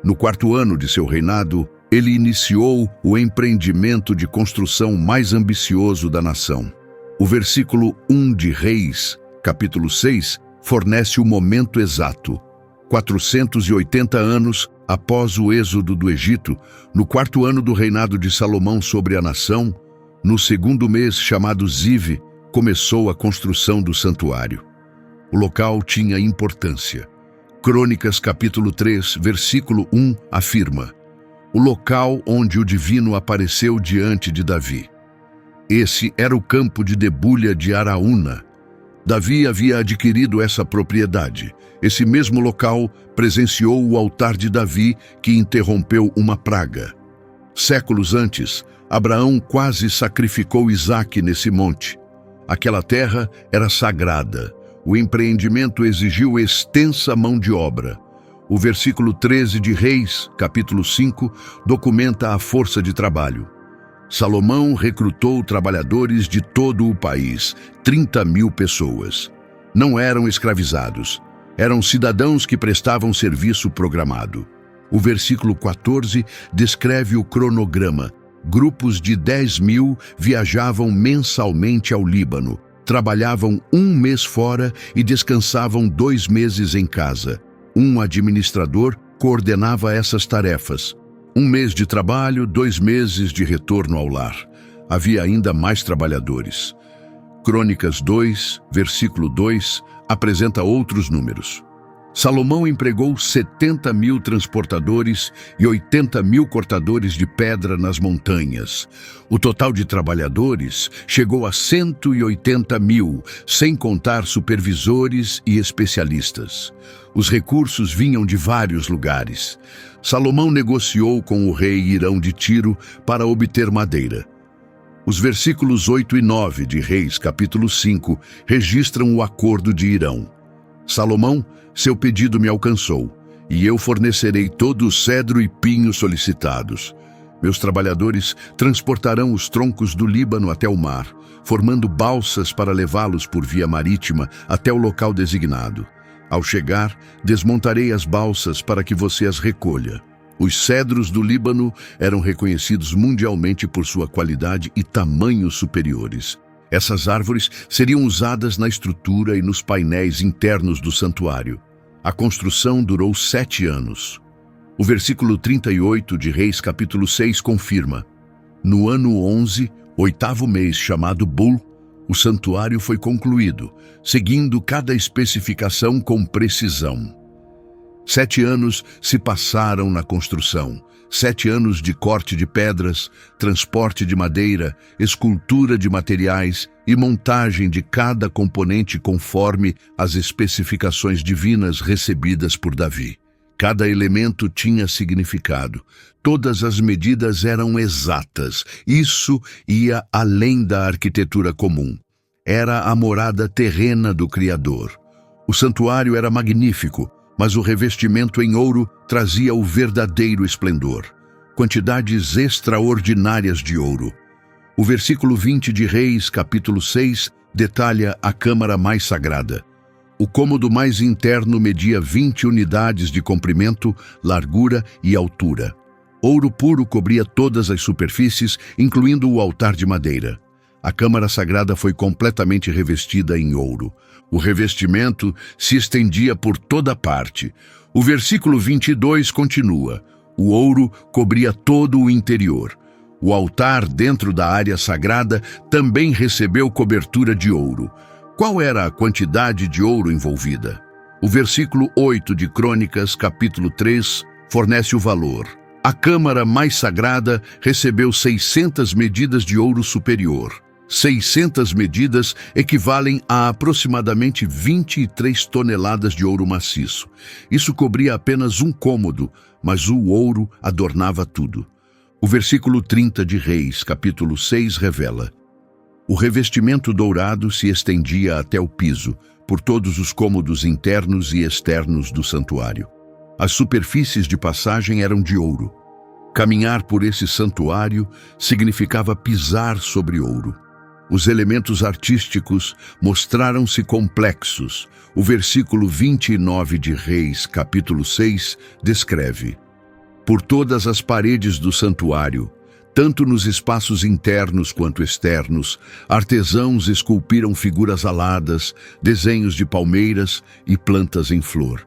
No 4º ano de seu reinado, ele iniciou o empreendimento de construção mais ambicioso da nação. O versículo 1 de Reis, capítulo 6, fornece o momento exato. 480 anos após o êxodo do Egito, no 4º ano do reinado de Salomão sobre a nação, no 2º mês, chamado Ziv, começou a construção do santuário. O local tinha importância. Crônicas, capítulo 3, versículo 1, afirma: o local onde o divino apareceu diante de Davi. Esse era o campo de debulha de Araúna. Davi havia adquirido essa propriedade. Esse mesmo local presenciou o altar de Davi, que interrompeu uma praga. Séculos antes, Abraão quase sacrificou Isaque nesse monte. Aquela terra era sagrada. O empreendimento exigiu extensa mão de obra. O versículo 13 de Reis, capítulo 5, documenta a força de trabalho. Salomão recrutou trabalhadores de todo o país, 30.000 pessoas. Não eram escravizados, eram cidadãos que prestavam serviço programado. O versículo 14 descreve o cronograma. Grupos de 10.000 viajavam mensalmente ao Líbano, trabalhavam 1 mês fora e descansavam 2 meses em casa. Um administrador coordenava essas tarefas. 1 mês de trabalho, 2 meses de retorno ao lar. Havia ainda mais trabalhadores. Crônicas 2, versículo 2, apresenta outros números. Salomão empregou 70.000 transportadores e 80.000 cortadores de pedra nas montanhas. O total de trabalhadores chegou a 180.000, sem contar supervisores e especialistas. Os recursos vinham de vários lugares. Salomão negociou com o rei Irão de Tiro para obter madeira. Os versículos 8 e 9 de Reis, capítulo 5, registram o acordo de Irão. Salomão, seu pedido me alcançou, e eu fornecerei todo o cedro e pinho solicitados. Meus trabalhadores transportarão os troncos do Líbano até o mar, formando balsas para levá-los por via marítima até o local designado. Ao chegar, desmontarei as balsas para que você as recolha. Os cedros do Líbano eram reconhecidos mundialmente por sua qualidade e tamanho superiores. Essas árvores seriam usadas na estrutura e nos painéis internos do santuário. A construção durou 7 anos. O versículo 38 de Reis, capítulo 6, confirma: no ano 11, 8º mês, chamado Bul, o santuário foi concluído, seguindo cada especificação com precisão. 7 anos se passaram na construção. 7 anos de corte de pedras, transporte de madeira, escultura de materiais e montagem de cada componente conforme as especificações divinas recebidas por Davi. Cada elemento tinha significado. Todas as medidas eram exatas. Isso ia além da arquitetura comum. Era a morada terrena do Criador. O santuário era magnífico, mas o revestimento em ouro trazia o verdadeiro esplendor. Quantidades extraordinárias de ouro. O versículo 20 de Reis, capítulo 6, detalha a câmara mais sagrada. O cômodo mais interno media 20 unidades de comprimento, largura e altura. Ouro puro cobria todas as superfícies, incluindo o altar de madeira. A câmara sagrada foi completamente revestida em ouro. O revestimento se estendia por toda parte. O versículo 22 continua: o ouro cobria todo o interior. O altar dentro da área sagrada também recebeu cobertura de ouro. Qual era a quantidade de ouro envolvida? O versículo 8 de Crônicas, capítulo 3, fornece o valor. A câmara mais sagrada recebeu 600 medidas de ouro superior. 600 medidas equivalem a aproximadamente 23 toneladas de ouro maciço. Isso cobria apenas um cômodo, mas o ouro adornava tudo. O versículo 30 de Reis, capítulo 6, revela: o revestimento dourado se estendia até o piso, por todos os cômodos internos e externos do santuário. As superfícies de passagem eram de ouro. Caminhar por esse santuário significava pisar sobre ouro. Os elementos artísticos mostraram-se complexos. O versículo 29 de Reis, capítulo 6, descreve: por todas as paredes do santuário, tanto nos espaços internos quanto externos, artesãos esculpiram figuras aladas, desenhos de palmeiras e plantas em flor.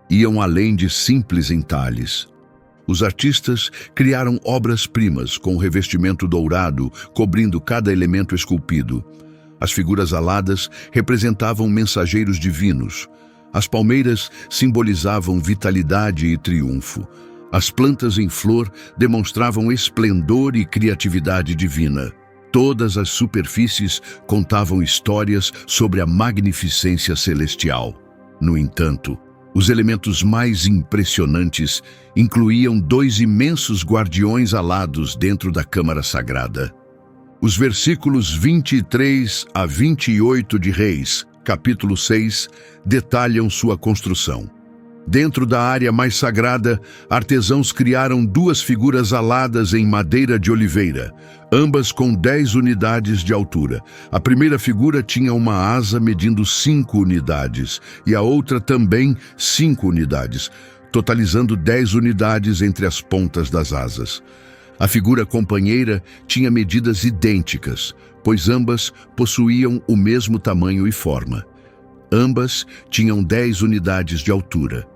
Iam além de simples entalhes. Os artistas criaram obras-primas com revestimento dourado, cobrindo cada elemento esculpido. As figuras aladas representavam mensageiros divinos. As palmeiras simbolizavam vitalidade e triunfo. As plantas em flor demonstravam esplendor e criatividade divina. Todas as superfícies contavam histórias sobre a magnificência celestial. No entanto, os elementos mais impressionantes incluíam 2 imensos guardiões alados dentro da câmara sagrada. Os versículos 23 a 28 de Reis, capítulo 6, detalham sua construção. Dentro da área mais sagrada, artesãos criaram 2 figuras aladas em madeira de oliveira, ambas com 10 unidades de altura. A primeira figura tinha uma asa medindo 5 unidades e a outra também 5 unidades, totalizando 10 unidades entre as pontas das asas. A figura companheira tinha medidas idênticas, pois ambas possuíam o mesmo tamanho e forma. Ambas tinham 10 unidades de altura.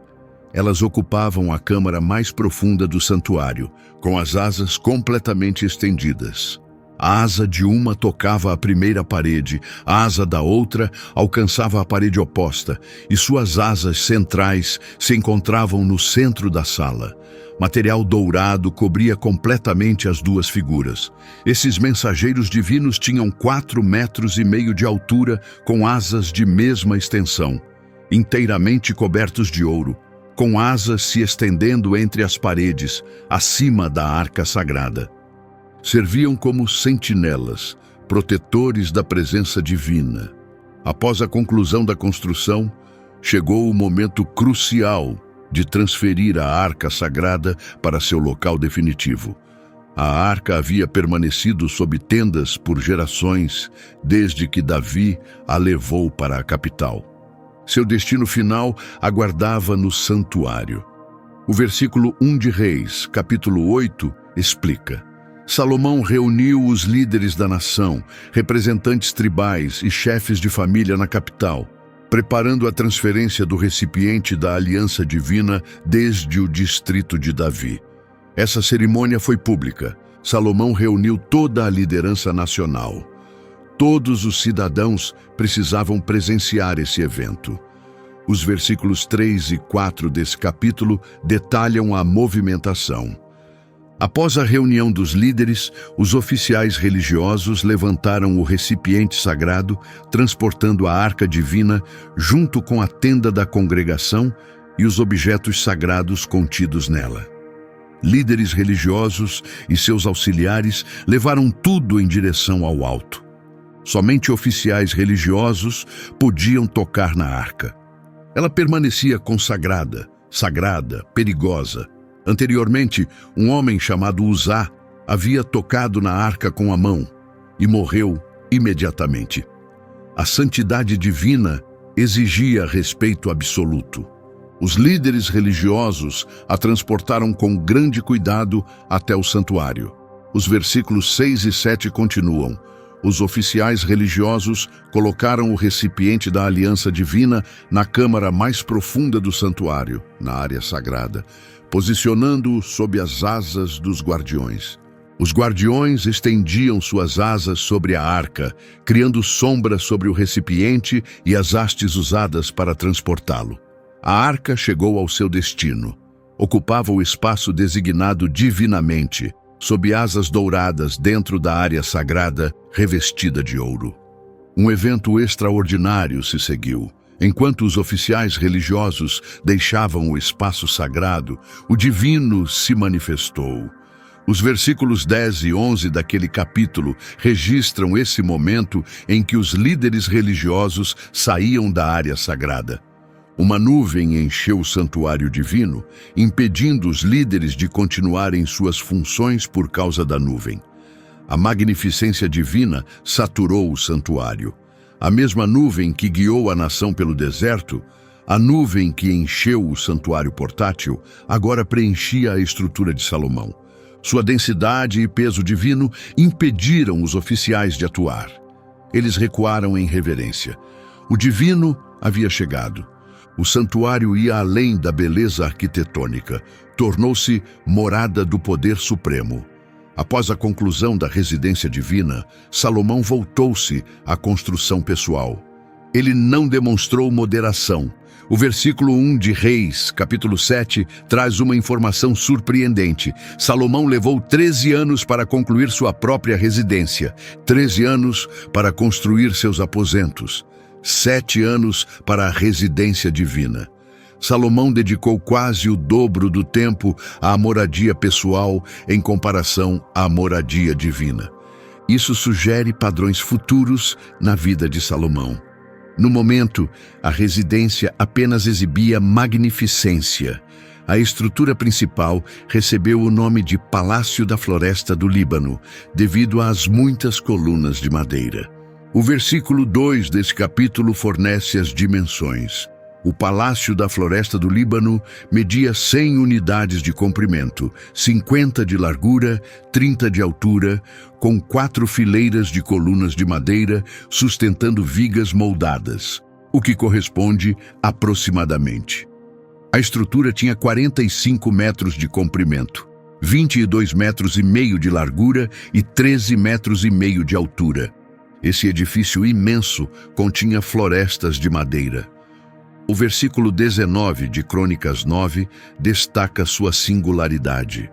Elas ocupavam a câmara mais profunda do santuário, com as asas completamente estendidas. A asa de uma tocava a primeira parede, a asa da outra alcançava a parede oposta, e suas asas centrais se encontravam no centro da sala. Material dourado cobria completamente as 2 figuras. Esses mensageiros divinos tinham 4,5 metros de altura, com asas de mesma extensão, inteiramente cobertos de ouro, com asas se estendendo entre as paredes, acima da arca sagrada. Serviam como sentinelas, protetores da presença divina. Após a conclusão da construção, chegou o momento crucial de transferir a arca sagrada para seu local definitivo. A arca havia permanecido sob tendas por gerações, desde que Davi a levou para a capital. Seu destino final aguardava no santuário. O versículo 1 de Reis, capítulo 8, explica: Salomão reuniu os líderes da nação, representantes tribais e chefes de família na capital, preparando a transferência do recipiente da aliança divina desde o distrito de Davi. Essa cerimônia foi pública. Salomão reuniu toda a liderança nacional. Todos os cidadãos precisavam presenciar esse evento. Os versículos 3 e 4 desse capítulo detalham a movimentação. Após a reunião dos líderes, os oficiais religiosos levantaram o recipiente sagrado, transportando a arca divina junto com a tenda da congregação e os objetos sagrados contidos nela. Líderes religiosos e seus auxiliares levaram tudo em direção ao alto. Somente oficiais religiosos podiam tocar na arca. Ela permanecia consagrada, sagrada, perigosa. Anteriormente, um homem chamado Uzá havia tocado na arca com a mão. e morreu imediatamente. A santidade divina exigia respeito absoluto. Os líderes religiosos a transportaram com grande cuidado até o santuário. Os versículos 6 e 7 continuam. Os oficiais religiosos colocaram o recipiente da aliança divina na câmara mais profunda do santuário, na área sagrada, posicionando-o sob as asas dos guardiões. Os guardiões estendiam suas asas sobre a arca, criando sombra sobre o recipiente e as hastes usadas para transportá-lo. A arca chegou ao seu destino. Ocupava o espaço designado divinamente, sob asas douradas dentro da área sagrada, revestida de ouro. Um evento extraordinário se seguiu. Enquanto os oficiais religiosos deixavam o espaço sagrado, o divino se manifestou. Os versículos 10 e 11 daquele capítulo registram esse momento em que os líderes religiosos saíam da área sagrada. Uma nuvem encheu o santuário divino, impedindo os líderes de continuarem suas funções por causa da nuvem. A magnificência divina saturou o santuário. A mesma nuvem que guiou a nação pelo deserto, a nuvem que encheu o santuário portátil, agora preenchia a estrutura de Salomão. Sua densidade e peso divino impediram os oficiais de atuar. Eles recuaram em reverência. O divino havia chegado. O santuário ia além da beleza arquitetônica, tornou-se morada do poder supremo. Após a conclusão da residência divina, Salomão voltou-se à construção pessoal. Ele não demonstrou moderação. O versículo 1 de Reis, capítulo 7, traz uma informação surpreendente. Salomão levou 13 anos para concluir sua própria residência, 13 anos para construir seus aposentos, 7 anos para a residência divina. Salomão dedicou quase o dobro do tempo à moradia pessoal em comparação à moradia divina. Isso sugere padrões futuros na vida de Salomão. No momento, a residência apenas exibia magnificência. A estrutura principal recebeu o nome de Palácio da Floresta do Líbano, devido às muitas colunas de madeira. O versículo 2 desse capítulo fornece as dimensões. O Palácio da Floresta do Líbano media 100 unidades de comprimento, 50 de largura, 30 de altura, com 4 fileiras de colunas de madeira sustentando vigas moldadas, o que corresponde aproximadamente. A estrutura tinha 45 metros de comprimento, 22 metros e meio de largura e 13 metros e meio de altura. Esse edifício imenso continha florestas de madeira. O versículo 19 de Crônicas 9 destaca sua singularidade.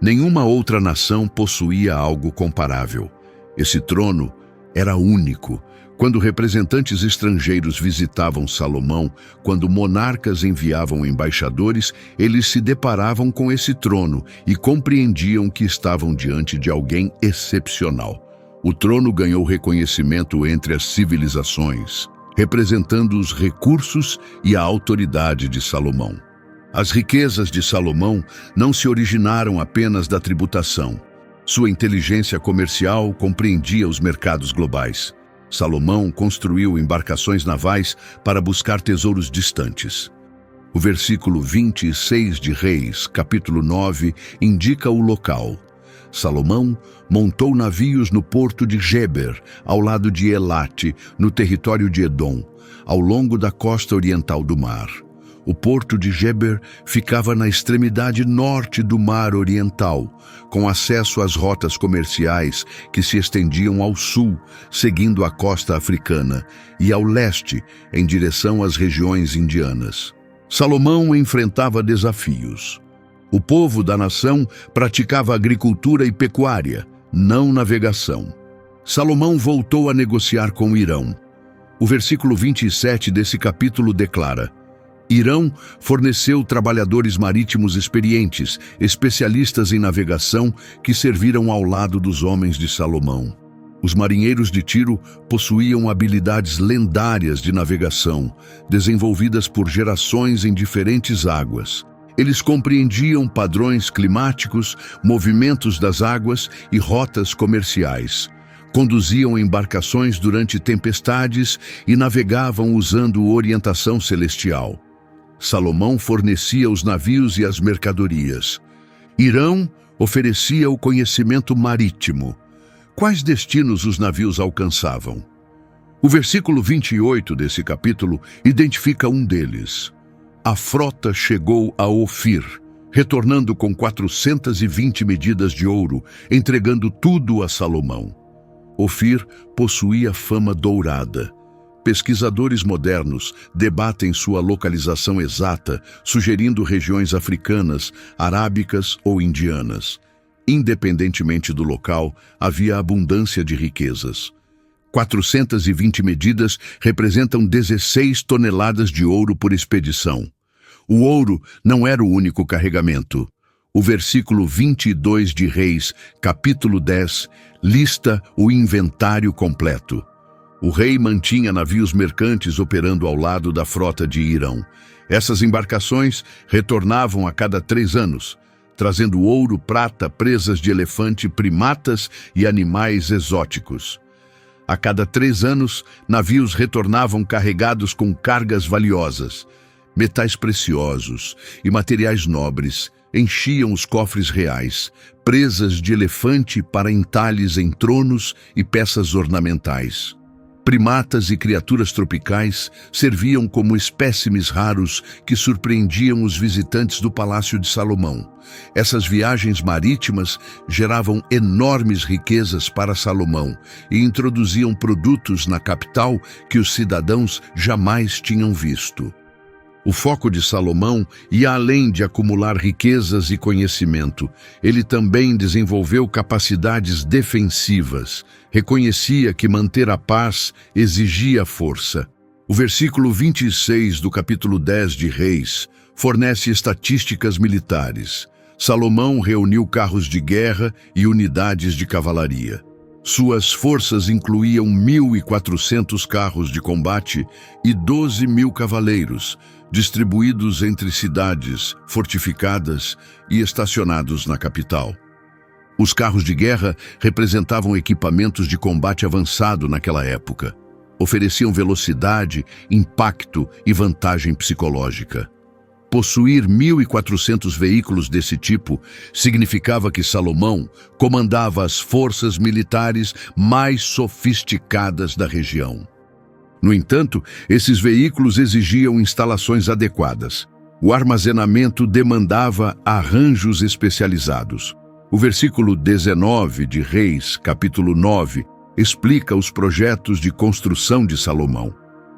Nenhuma outra nação possuía algo comparável. Esse trono era único. Quando representantes estrangeiros visitavam Salomão, quando monarcas enviavam embaixadores, eles se deparavam com esse trono e compreendiam que estavam diante de alguém excepcional. O trono ganhou reconhecimento entre as civilizações, representando os recursos e a autoridade de Salomão. As riquezas de Salomão não se originaram apenas da tributação. Sua inteligência comercial compreendia os mercados globais. Salomão construiu embarcações navais para buscar tesouros distantes. O versículo 26 de Reis, capítulo 9, indica o local. Salomão montou navios no porto de Geber, ao lado de Elate, no território de Edom, ao longo da costa oriental do mar. O porto de Geber ficava na extremidade norte do mar oriental, com acesso às rotas comerciais que se estendiam ao sul, seguindo a costa africana, e ao leste, em direção às regiões indianas. Salomão enfrentava desafios. O povo da nação praticava agricultura e pecuária, não navegação. Salomão voltou a negociar com Irão. O versículo 27 desse capítulo declara: Irão forneceu trabalhadores marítimos experientes, especialistas em navegação, que serviram ao lado dos homens de Salomão. Os marinheiros de Tiro possuíam habilidades lendárias de navegação, desenvolvidas por gerações em diferentes águas. Eles compreendiam padrões climáticos, movimentos das águas e rotas comerciais. conduziam embarcações durante tempestades e navegavam usando orientação celestial. Salomão fornecia os navios e as mercadorias. Irão oferecia o conhecimento marítimo. Quais destinos os navios alcançavam? O versículo 28 desse capítulo identifica um deles. A frota chegou a Ofir, retornando com 420 medidas de ouro, entregando tudo a Salomão. Ofir possuía fama dourada. Pesquisadores modernos debatem sua localização exata, sugerindo regiões africanas, arábicas ou indianas. Independentemente do local, havia abundância de riquezas. 420 medidas representam 16 toneladas de ouro por expedição. O ouro não era o único carregamento. O versículo 22 de Reis, capítulo 10, lista o inventário completo. O rei mantinha navios mercantes operando ao lado da frota de Irão. Essas embarcações retornavam a cada 3 anos, trazendo ouro, prata, presas de elefante, primatas e animais exóticos. A cada 3 anos, navios retornavam carregados com cargas valiosas. Metais preciosos e materiais nobres enchiam os cofres reais, presas de elefante para entalhes em tronos e peças ornamentais. Primatas e criaturas tropicais serviam como espécimes raros que surpreendiam os visitantes do Palácio de Salomão. Essas viagens marítimas geravam enormes riquezas para Salomão e introduziam produtos na capital que os cidadãos jamais tinham visto. O foco de Salomão ia além de acumular riquezas e conhecimento. Ele também desenvolveu capacidades defensivas. Reconhecia que manter a paz exigia força. O versículo 26 do capítulo 10 de Reis fornece estatísticas militares. Salomão reuniu carros de guerra e unidades de cavalaria. Suas forças incluíam 1.400 carros de combate e 12.000 cavaleiros, distribuídos entre cidades fortificadas e estacionados na capital. Os carros de guerra representavam equipamentos de combate avançado naquela época. Ofereciam velocidade, impacto e vantagem psicológica. Possuir 1.400 veículos desse tipo significava que Salomão comandava as forças militares mais sofisticadas da região. No entanto, esses veículos exigiam instalações adequadas. O armazenamento demandava arranjos especializados. O versículo 19 de Reis, capítulo 9, explica os projetos de construção de Salomão,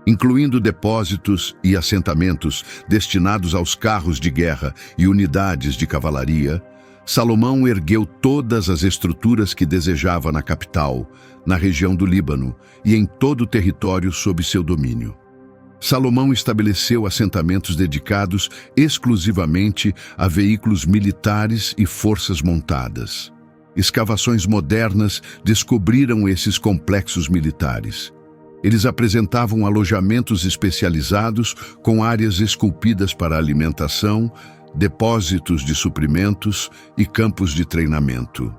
incluindo depósitos e assentamentos destinados aos carros de guerra e unidades de cavalaria. Salomão ergueu todas as estruturas que desejava na capital, na região do Líbano e em todo o território sob seu domínio. Salomão estabeleceu assentamentos dedicados exclusivamente a veículos militares e forças montadas. Escavações modernas descobriram esses complexos militares. Eles apresentavam alojamentos especializados com áreas esculpidas para alimentação, depósitos de suprimentos e campos de treinamento.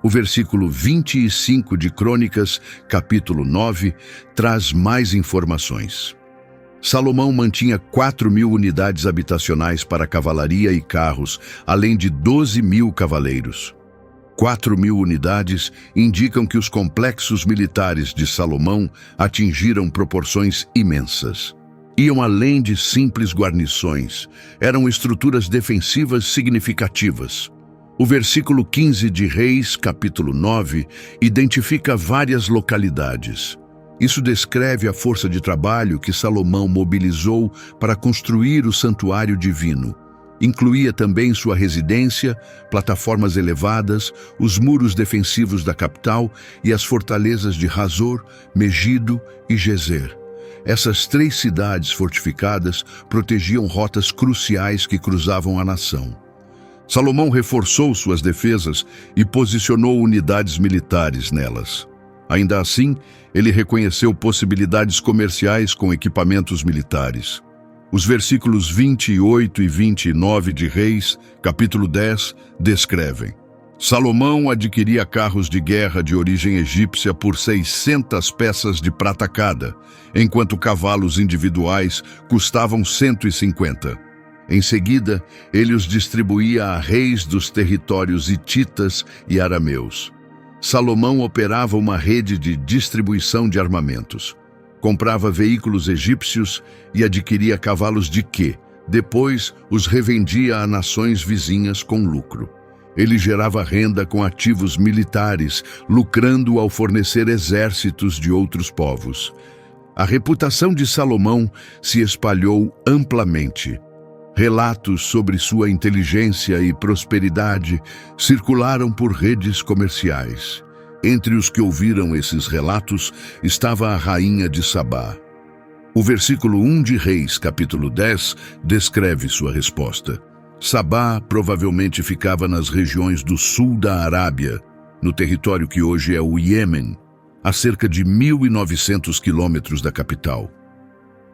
O versículo 25 de Crônicas, capítulo 9, traz mais informações. Salomão mantinha 4.000 unidades habitacionais para cavalaria e carros, além de 12.000 cavaleiros. 4.000 unidades indicam que os complexos militares de Salomão atingiram proporções imensas. Iam além de simples guarnições, eram estruturas defensivas significativas. O versículo 15 de Reis, capítulo 9, identifica várias localidades. Isso descreve a força de trabalho que Salomão mobilizou para construir o santuário divino. Incluía também sua residência, plataformas elevadas, os muros defensivos da capital e as fortalezas de Hazor, Megido e Gezer. Essas 3 cidades fortificadas protegiam rotas cruciais que cruzavam a nação. Salomão reforçou suas defesas e posicionou unidades militares nelas. Ainda assim, ele reconheceu possibilidades comerciais com equipamentos militares. Os versículos 28 e 29 de Reis, capítulo 10, descrevem: Salomão adquiria carros de guerra de origem egípcia por 600 peças de prata cada, enquanto cavalos individuais custavam 150. Em seguida, ele os distribuía a reis dos territórios hititas e arameus. Salomão operava uma rede de distribuição de armamentos. Comprava veículos egípcios e adquiria cavalos de quê? Depois os revendia a nações vizinhas com lucro. Ele gerava renda com ativos militares, lucrando ao fornecer exércitos de outros povos. A reputação de Salomão se espalhou amplamente. Relatos sobre sua inteligência e prosperidade circularam por redes comerciais. Entre os que ouviram esses relatos estava a rainha de Sabá. O versículo 1 de Reis, capítulo 10, descreve sua resposta. Sabá provavelmente ficava nas regiões do sul da Arábia, no território que hoje é o Iêmen, a cerca de 1.900 quilômetros da capital.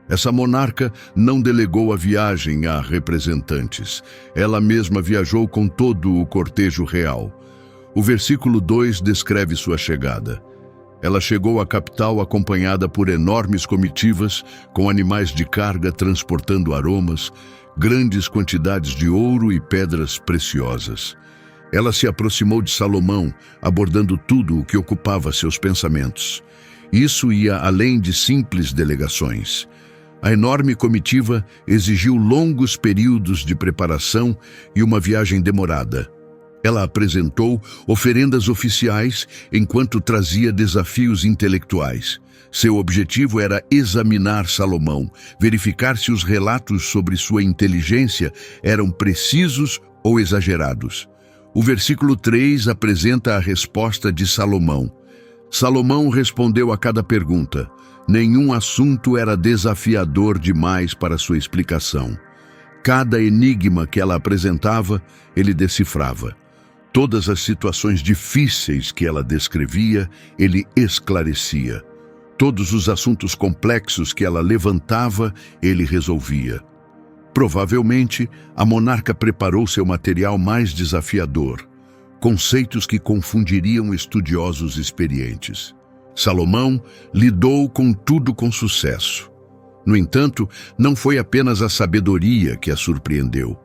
Essa monarca não delegou a viagem a representantes. Ela mesma viajou com todo o cortejo real. O versículo 2 descreve sua chegada. Ela chegou à capital acompanhada por enormes comitivas, com animais de carga transportando aromas, grandes quantidades de ouro e pedras preciosas. Ela se aproximou de Salomão, abordando tudo o que ocupava seus pensamentos. Isso ia além de simples delegações. A enorme comitiva exigiu longos períodos de preparação e uma viagem demorada. Ela apresentou oferendas oficiais enquanto trazia desafios intelectuais. Seu objetivo era examinar Salomão, verificar se os relatos sobre sua inteligência eram precisos ou exagerados. O versículo 3 apresenta a resposta de Salomão. Salomão respondeu a cada pergunta. Nenhum assunto era desafiador demais para sua explicação. Cada enigma que ela apresentava, ele decifrava. Todas as situações difíceis que ela descrevia, ele esclarecia. Todos os assuntos complexos que ela levantava, ele resolvia. Provavelmente, a monarca preparou seu material mais desafiador, conceitos que confundiriam estudiosos experientes. Salomão lidou com tudo com sucesso. No entanto, não foi apenas a sabedoria que a surpreendeu.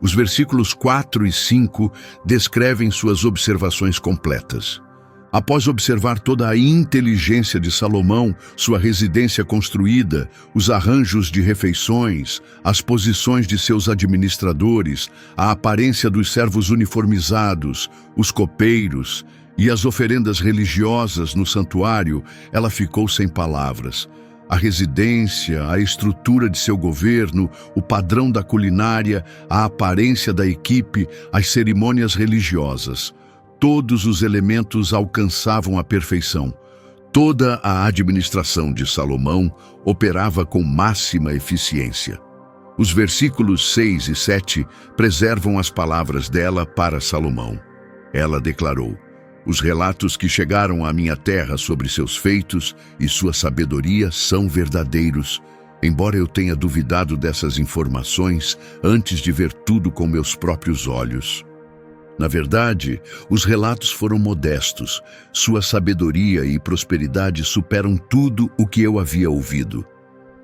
Os versículos 4 e 5 descrevem suas observações completas. Após observar toda a inteligência de Salomão, sua residência construída, os arranjos de refeições, as posições de seus administradores, a aparência dos servos uniformizados, os copeiros e as oferendas religiosas no santuário, ela ficou sem palavras. A residência, a estrutura de seu governo, o padrão da culinária, a aparência da equipe, as cerimônias religiosas. Todos os elementos alcançavam a perfeição. Toda a administração de Salomão operava com máxima eficiência. Os versículos 6 e 7 preservam as palavras dela para Salomão. Ela declarou: os relatos que chegaram à minha terra sobre seus feitos e sua sabedoria são verdadeiros, embora eu tenha duvidado dessas informações antes de ver tudo com meus próprios olhos. Na verdade, os relatos foram modestos. Sua sabedoria e prosperidade superam tudo o que eu havia ouvido.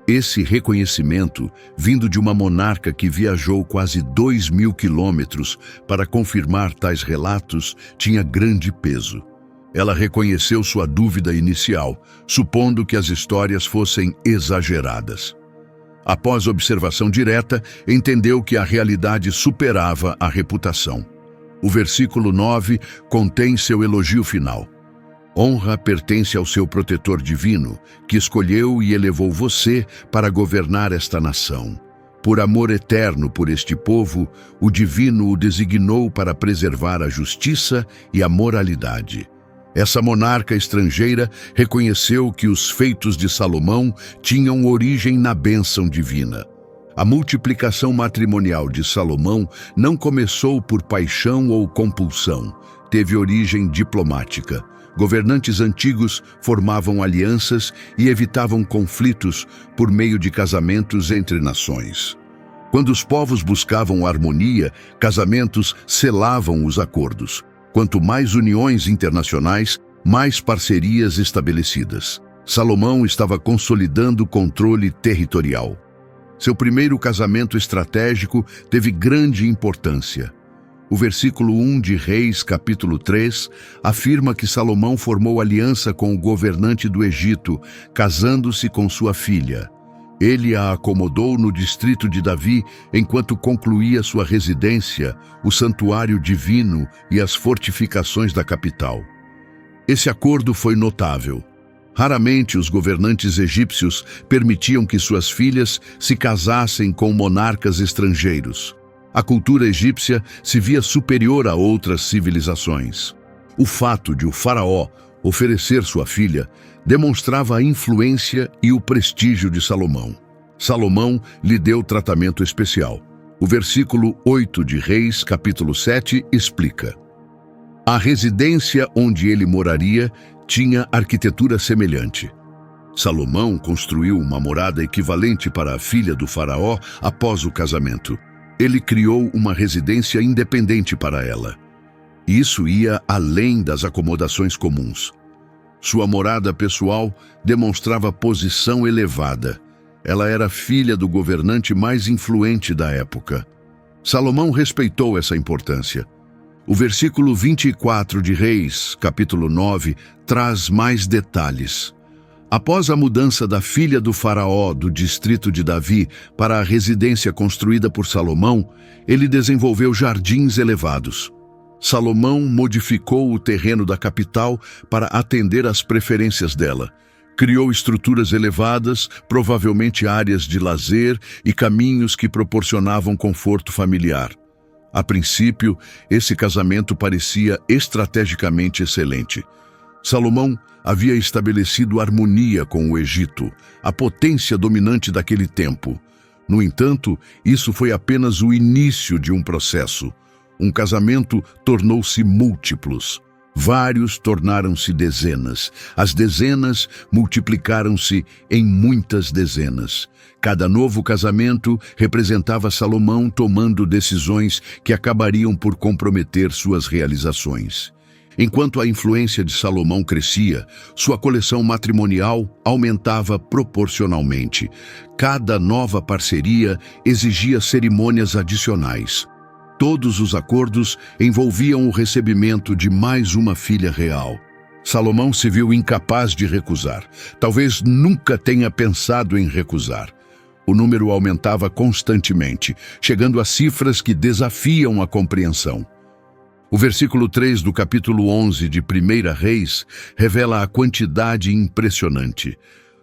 Esse reconhecimento, vindo de uma monarca que viajou quase 2.000 quilômetros para confirmar tais relatos, tinha grande peso. Ela reconheceu sua dúvida inicial, supondo que as histórias fossem exageradas. Após observação direta, entendeu que a realidade superava a reputação. O versículo 9 contém seu elogio final. Honra pertence ao seu protetor divino, que escolheu e elevou você para governar esta nação. Por amor eterno por este povo, o divino o designou para preservar a justiça e a moralidade. Essa monarca estrangeira reconheceu que os feitos de Salomão tinham origem na bênção divina. A multiplicação matrimonial de Salomão não começou por paixão ou compulsão, teve origem diplomática. Governantes antigos formavam alianças e evitavam conflitos por meio de casamentos entre nações. Quando os povos buscavam harmonia, casamentos selavam os acordos. Quanto mais uniões internacionais, mais parcerias estabelecidas. Salomão estava consolidando o controle territorial. Seu primeiro casamento estratégico teve grande importância. O versículo 1 de Reis, capítulo 3, afirma que Salomão formou aliança com o governante do Egito, casando-se com sua filha. Ele a acomodou no distrito de Davi enquanto concluía sua residência, o santuário divino e as fortificações da capital. Esse acordo foi notável. Raramente os governantes egípcios permitiam que suas filhas se casassem com monarcas estrangeiros. A cultura egípcia se via superior a outras civilizações. O fato de o faraó oferecer sua filha demonstrava a influência e o prestígio de Salomão. Salomão lhe deu tratamento especial. O versículo 8 de Reis, capítulo 7, explica: a residência onde ele moraria tinha arquitetura semelhante. Salomão construiu uma morada equivalente para a filha do faraó após o casamento. Ele criou uma residência independente para ela. Isso ia além das acomodações comuns. Sua morada pessoal demonstrava posição elevada. Ela era filha do governante mais influente da época. Salomão respeitou essa importância. O versículo 24 de Reis, capítulo 9, traz mais detalhes. Após a mudança da filha do faraó do distrito de Davi para a residência construída por Salomão, ele desenvolveu jardins elevados. Salomão modificou o terreno da capital para atender às preferências dela. Criou estruturas elevadas, provavelmente áreas de lazer e caminhos que proporcionavam conforto familiar. A princípio, esse casamento parecia estrategicamente excelente. Salomão havia estabelecido harmonia com o Egito, a potência dominante daquele tempo. No entanto, isso foi apenas o início de um processo. Um casamento tornou-se múltiplos. Vários tornaram-se dezenas. As dezenas multiplicaram-se em muitas dezenas. Cada novo casamento representava Salomão tomando decisões que acabariam por comprometer suas realizações. Enquanto a influência de Salomão crescia, sua coleção matrimonial aumentava proporcionalmente. Cada nova parceria exigia cerimônias adicionais. Todos os acordos envolviam o recebimento de mais uma filha real. Salomão se viu incapaz de recusar. Talvez nunca tenha pensado em recusar. O número aumentava constantemente, chegando a cifras que desafiam a compreensão. O versículo 3 do capítulo 11 de 1 Reis revela a quantidade impressionante.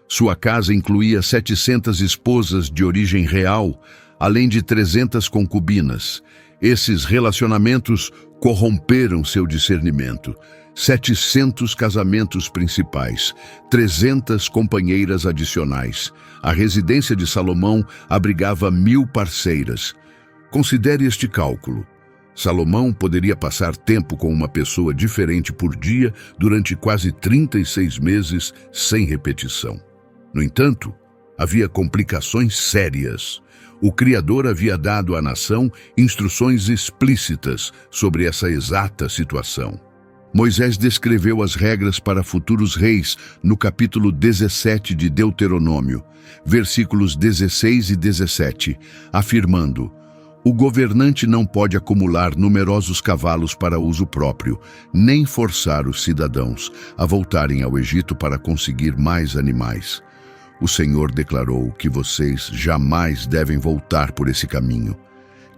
Sua casa incluía 700 esposas de origem real, além de 300 concubinas. Esses relacionamentos corromperam seu discernimento. 700 casamentos principais, 300 companheiras adicionais. A residência de Salomão abrigava 1000 parceiras. Considere este cálculo. Salomão poderia passar tempo com uma pessoa diferente por dia durante quase 36 meses sem repetição. No entanto, havia complicações sérias. O Criador havia dado à nação instruções explícitas sobre essa exata situação. Moisés descreveu as regras para futuros reis no capítulo 17 de Deuteronômio, versículos 16 e 17, afirmando: o governante não pode acumular numerosos cavalos para uso próprio, nem forçar os cidadãos a voltarem ao Egito para conseguir mais animais. O Senhor declarou que vocês jamais devem voltar por esse caminho.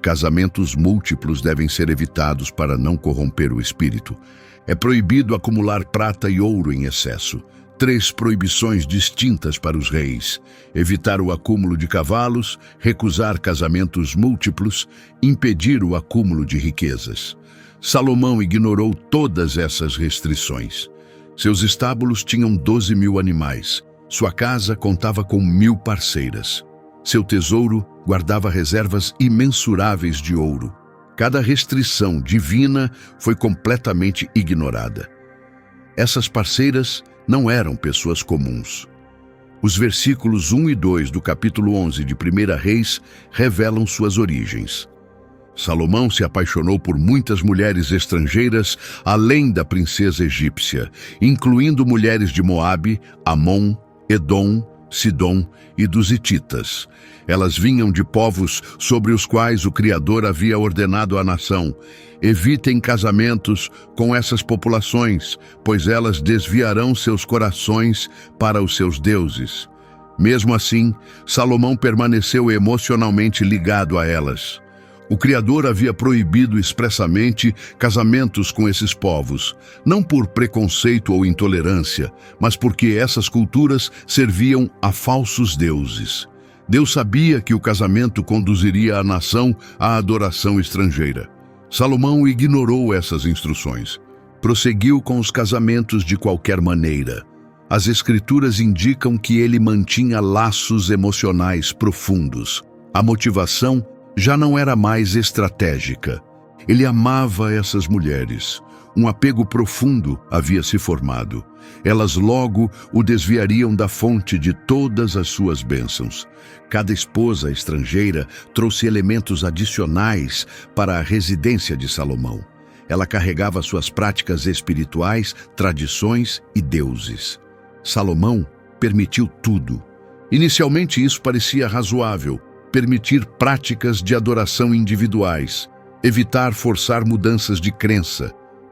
Casamentos múltiplos devem ser evitados para não corromper o espírito. É proibido acumular prata e ouro em excesso. 3 proibições distintas para os reis: evitar o acúmulo de cavalos, recusar casamentos múltiplos, impedir o acúmulo de riquezas. Salomão ignorou todas essas restrições. Seus estábulos tinham 12.000 animais. Sua casa contava com 1000 parceiras. Seu tesouro guardava reservas imensuráveis de ouro. Cada restrição divina foi completamente ignorada. Essas parceiras não eram pessoas comuns. Os versículos 1 e 2 do capítulo 11 de 1 Reis revelam suas origens. Salomão se apaixonou por muitas mulheres estrangeiras, além da princesa egípcia, incluindo mulheres de Moabe, Amon, Edom, Sidom e dos hititas. Elas vinham de povos sobre os quais o Criador havia ordenado à nação: evitem casamentos com essas populações, pois elas desviarão seus corações para os seus deuses. Mesmo assim, Salomão permaneceu emocionalmente ligado a elas. O Criador havia proibido expressamente casamentos com esses povos, não por preconceito ou intolerância, mas porque essas culturas serviam a falsos deuses. Deus sabia que o casamento conduziria a nação à adoração estrangeira. Salomão ignorou essas instruções. Prosseguiu com os casamentos de qualquer maneira. As Escrituras indicam que ele mantinha laços emocionais profundos. A motivação já não era mais estratégica. Ele amava essas mulheres. Um apego profundo havia se formado. Elas logo o desviariam da fonte de todas as suas bênçãos. Cada esposa estrangeira trouxe elementos adicionais para a residência de Salomão. Ela carregava suas práticas espirituais, tradições e deuses. Salomão permitiu tudo. Inicialmente isso parecia razoável: permitir práticas de adoração individuais, evitar forçar mudanças de crença,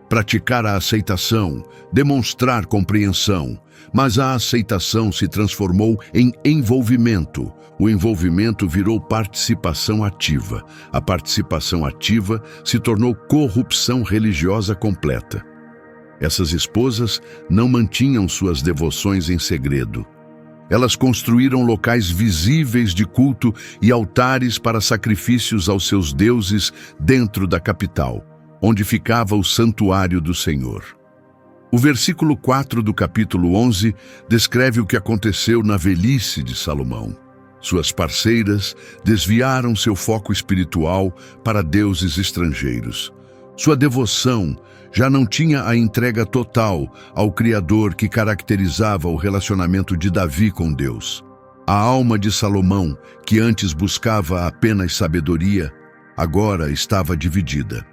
praticar a aceitação, demonstrar compreensão. Mas a aceitação se transformou em envolvimento. O envolvimento virou participação ativa. A participação ativa se tornou corrupção religiosa completa. Essas esposas não mantinham suas devoções em segredo. Elas construíram locais visíveis de culto e altares para sacrifícios aos seus deuses dentro da capital, onde ficava o santuário do Senhor. O versículo 4 do capítulo 11 descreve o que aconteceu na velhice de Salomão. Suas parceiras desviaram seu foco espiritual para deuses estrangeiros. Sua devoção já não tinha a entrega total ao Criador que caracterizava o relacionamento de Davi com Deus. A alma de Salomão, que antes buscava apenas sabedoria, agora estava dividida.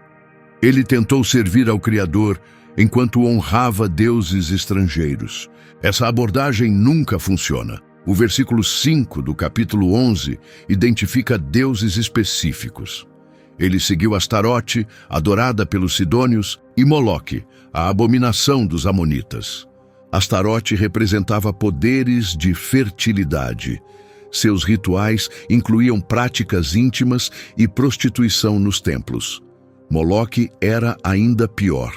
Ele tentou servir ao Criador enquanto honrava deuses estrangeiros. Essa abordagem nunca funciona. O versículo 5 do capítulo 11 identifica deuses específicos. Ele seguiu Astarote, adorada pelos sidônios, e Moloque, a abominação dos amonitas. Astarote representava poderes de fertilidade. Seus rituais incluíam práticas íntimas e prostituição nos templos. Moloque era ainda pior.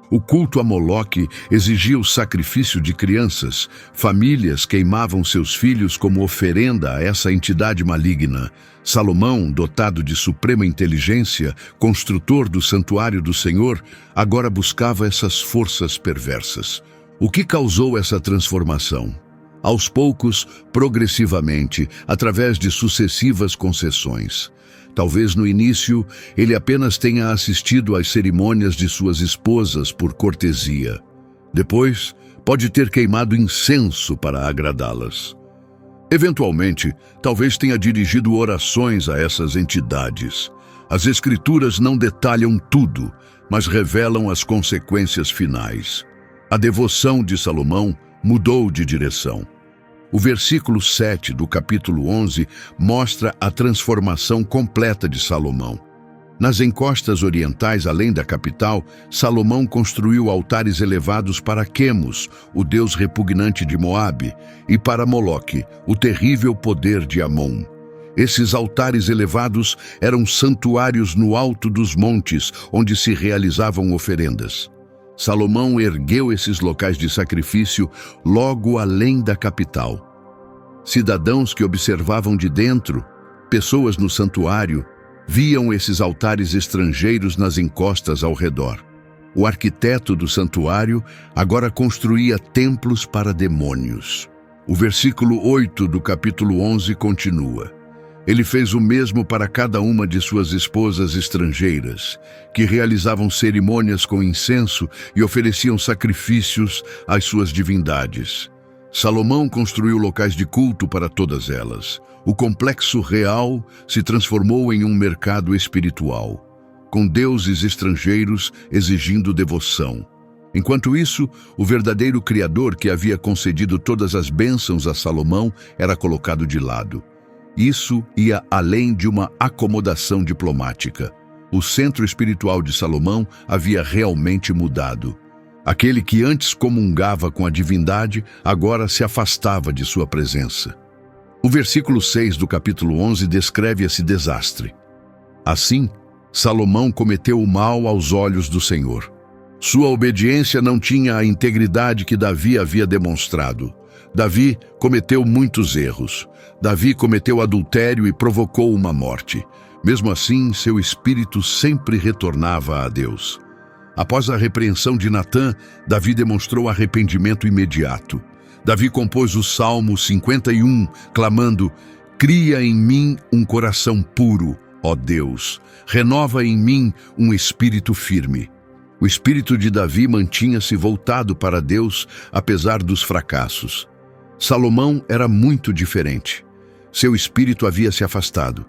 O culto a Moloque exigia o sacrifício de crianças. Famílias queimavam seus filhos como oferenda a essa entidade maligna. Salomão, dotado de suprema inteligência, construtor do santuário do Senhor, agora buscava essas forças perversas. O que causou essa transformação? Aos poucos, progressivamente, através de sucessivas concessões. Talvez no início ele apenas tenha assistido às cerimônias de suas esposas por cortesia. Depois, pode ter queimado incenso para agradá-las. Eventualmente, talvez tenha dirigido orações a essas entidades. As Escrituras não detalham tudo, mas revelam as consequências finais. A devoção de Salomão mudou de direção. O versículo 7 do capítulo 11 mostra a transformação completa de Salomão. Nas encostas orientais, além da capital, Salomão construiu altares elevados para Quemos, o deus repugnante de Moabe, e para Moloque, o terrível poder de Amon. Esses altares elevados eram santuários no alto dos montes, onde se realizavam oferendas. Salomão ergueu esses locais de sacrifício logo além da capital. Cidadãos que observavam de dentro, pessoas no santuário, viam esses altares estrangeiros nas encostas ao redor. O arquiteto do santuário agora construía templos para demônios. O versículo 8 do capítulo 11 continua: Ele fez o mesmo para cada uma de suas esposas estrangeiras, que realizavam cerimônias com incenso e ofereciam sacrifícios às suas divindades. Salomão construiu locais de culto para todas elas. O complexo real se transformou em um mercado espiritual. com deuses estrangeiros exigindo devoção. Enquanto isso, o verdadeiro Criador que havia concedido todas as bênçãos a Salomão era colocado de lado. Isso ia além de uma acomodação diplomática. O centro espiritual de Salomão havia realmente mudado. Aquele que antes comungava com a divindade, agora se afastava de sua presença. O versículo 6 do capítulo 11 descreve esse desastre. Assim, Salomão cometeu o mal aos olhos do Senhor. Sua obediência não tinha a integridade que Davi havia demonstrado. Davi cometeu muitos erros. Davi cometeu adultério e provocou uma morte. Mesmo assim, seu espírito sempre retornava a Deus. Após a repreensão de Natã, Davi demonstrou arrependimento imediato. Davi compôs o Salmo 51, clamando: "Cria em mim um coração puro, ó Deus. Renova em mim um espírito firme." O espírito de Davi mantinha-se voltado para Deus, apesar dos fracassos. Salomão era muito diferente. Seu espírito havia se afastado.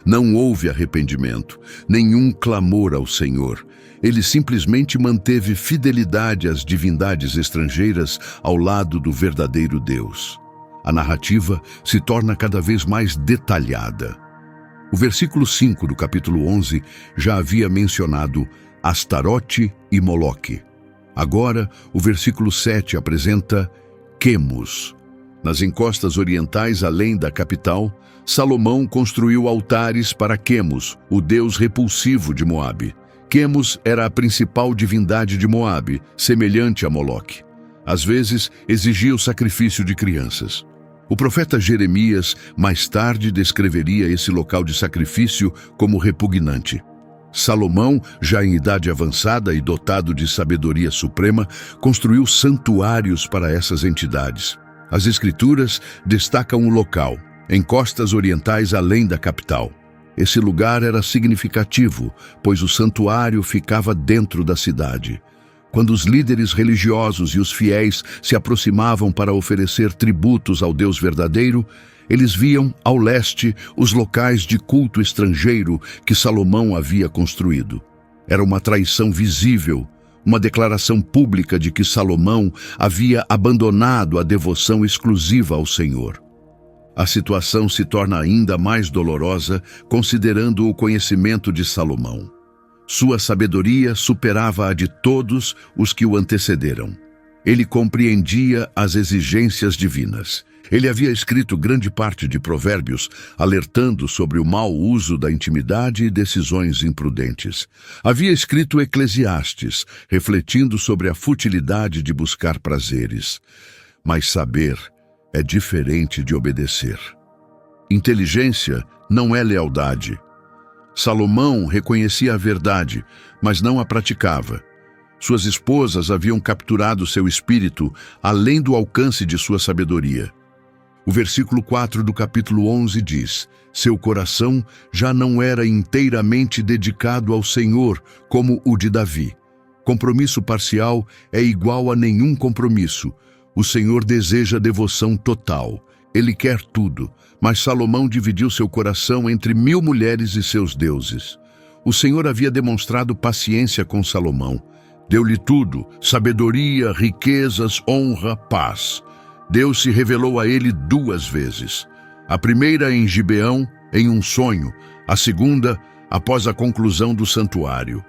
Não houve arrependimento, nenhum clamor ao Senhor. Ele simplesmente manteve fidelidade às divindades estrangeiras ao lado do verdadeiro Deus. A narrativa se torna cada vez mais detalhada. O versículo 5 do capítulo 11 já havia mencionado Astarote e Moloque. Agora, o versículo 7 apresenta Quemos. Nas encostas orientais, além da capital, Salomão construiu altares para Quemos, o deus repulsivo de Moabe. Quemos era a principal divindade de Moabe, semelhante a Moloque. Às vezes, exigia o sacrifício de crianças. O profeta Jeremias, mais tarde, descreveria esse local de sacrifício como repugnante. Salomão, já em idade avançada e dotado de sabedoria suprema, construiu santuários para essas entidades. As Escrituras destacam o local, em costas orientais além da capital. Esse lugar era significativo, pois o santuário ficava dentro da cidade. Quando os líderes religiosos e os fiéis se aproximavam para oferecer tributos ao Deus verdadeiro, eles viam, ao leste, os locais de culto estrangeiro que Salomão havia construído. Era uma traição visível, uma declaração pública de que Salomão havia abandonado a devoção exclusiva ao Senhor. A situação se torna ainda mais dolorosa considerando o conhecimento de Salomão. Sua sabedoria superava a de todos os que o antecederam. Ele compreendia as exigências divinas. Ele havia escrito grande parte de Provérbios, alertando sobre o mau uso da intimidade e decisões imprudentes. Havia escrito Eclesiastes, refletindo sobre a futilidade de buscar prazeres. Mas saber é diferente de obedecer. Inteligência não é lealdade. Salomão reconhecia a verdade, mas não a praticava. Suas esposas haviam capturado seu espírito além do alcance de sua sabedoria. O versículo 4 do capítulo 11 diz: "Seu coração já não era inteiramente dedicado ao Senhor, como o de Davi. Compromisso parcial é igual a nenhum compromisso. O Senhor deseja devoção total. Ele quer tudo, mas Salomão dividiu seu coração entre 1000 mulheres e seus deuses. O Senhor havia demonstrado paciência com Salomão. Deu-lhe tudo: sabedoria, riquezas, honra, paz. Deus se revelou a ele 2 vezes. A primeira em Gibeão, em um sonho. A segunda, após a conclusão do santuário.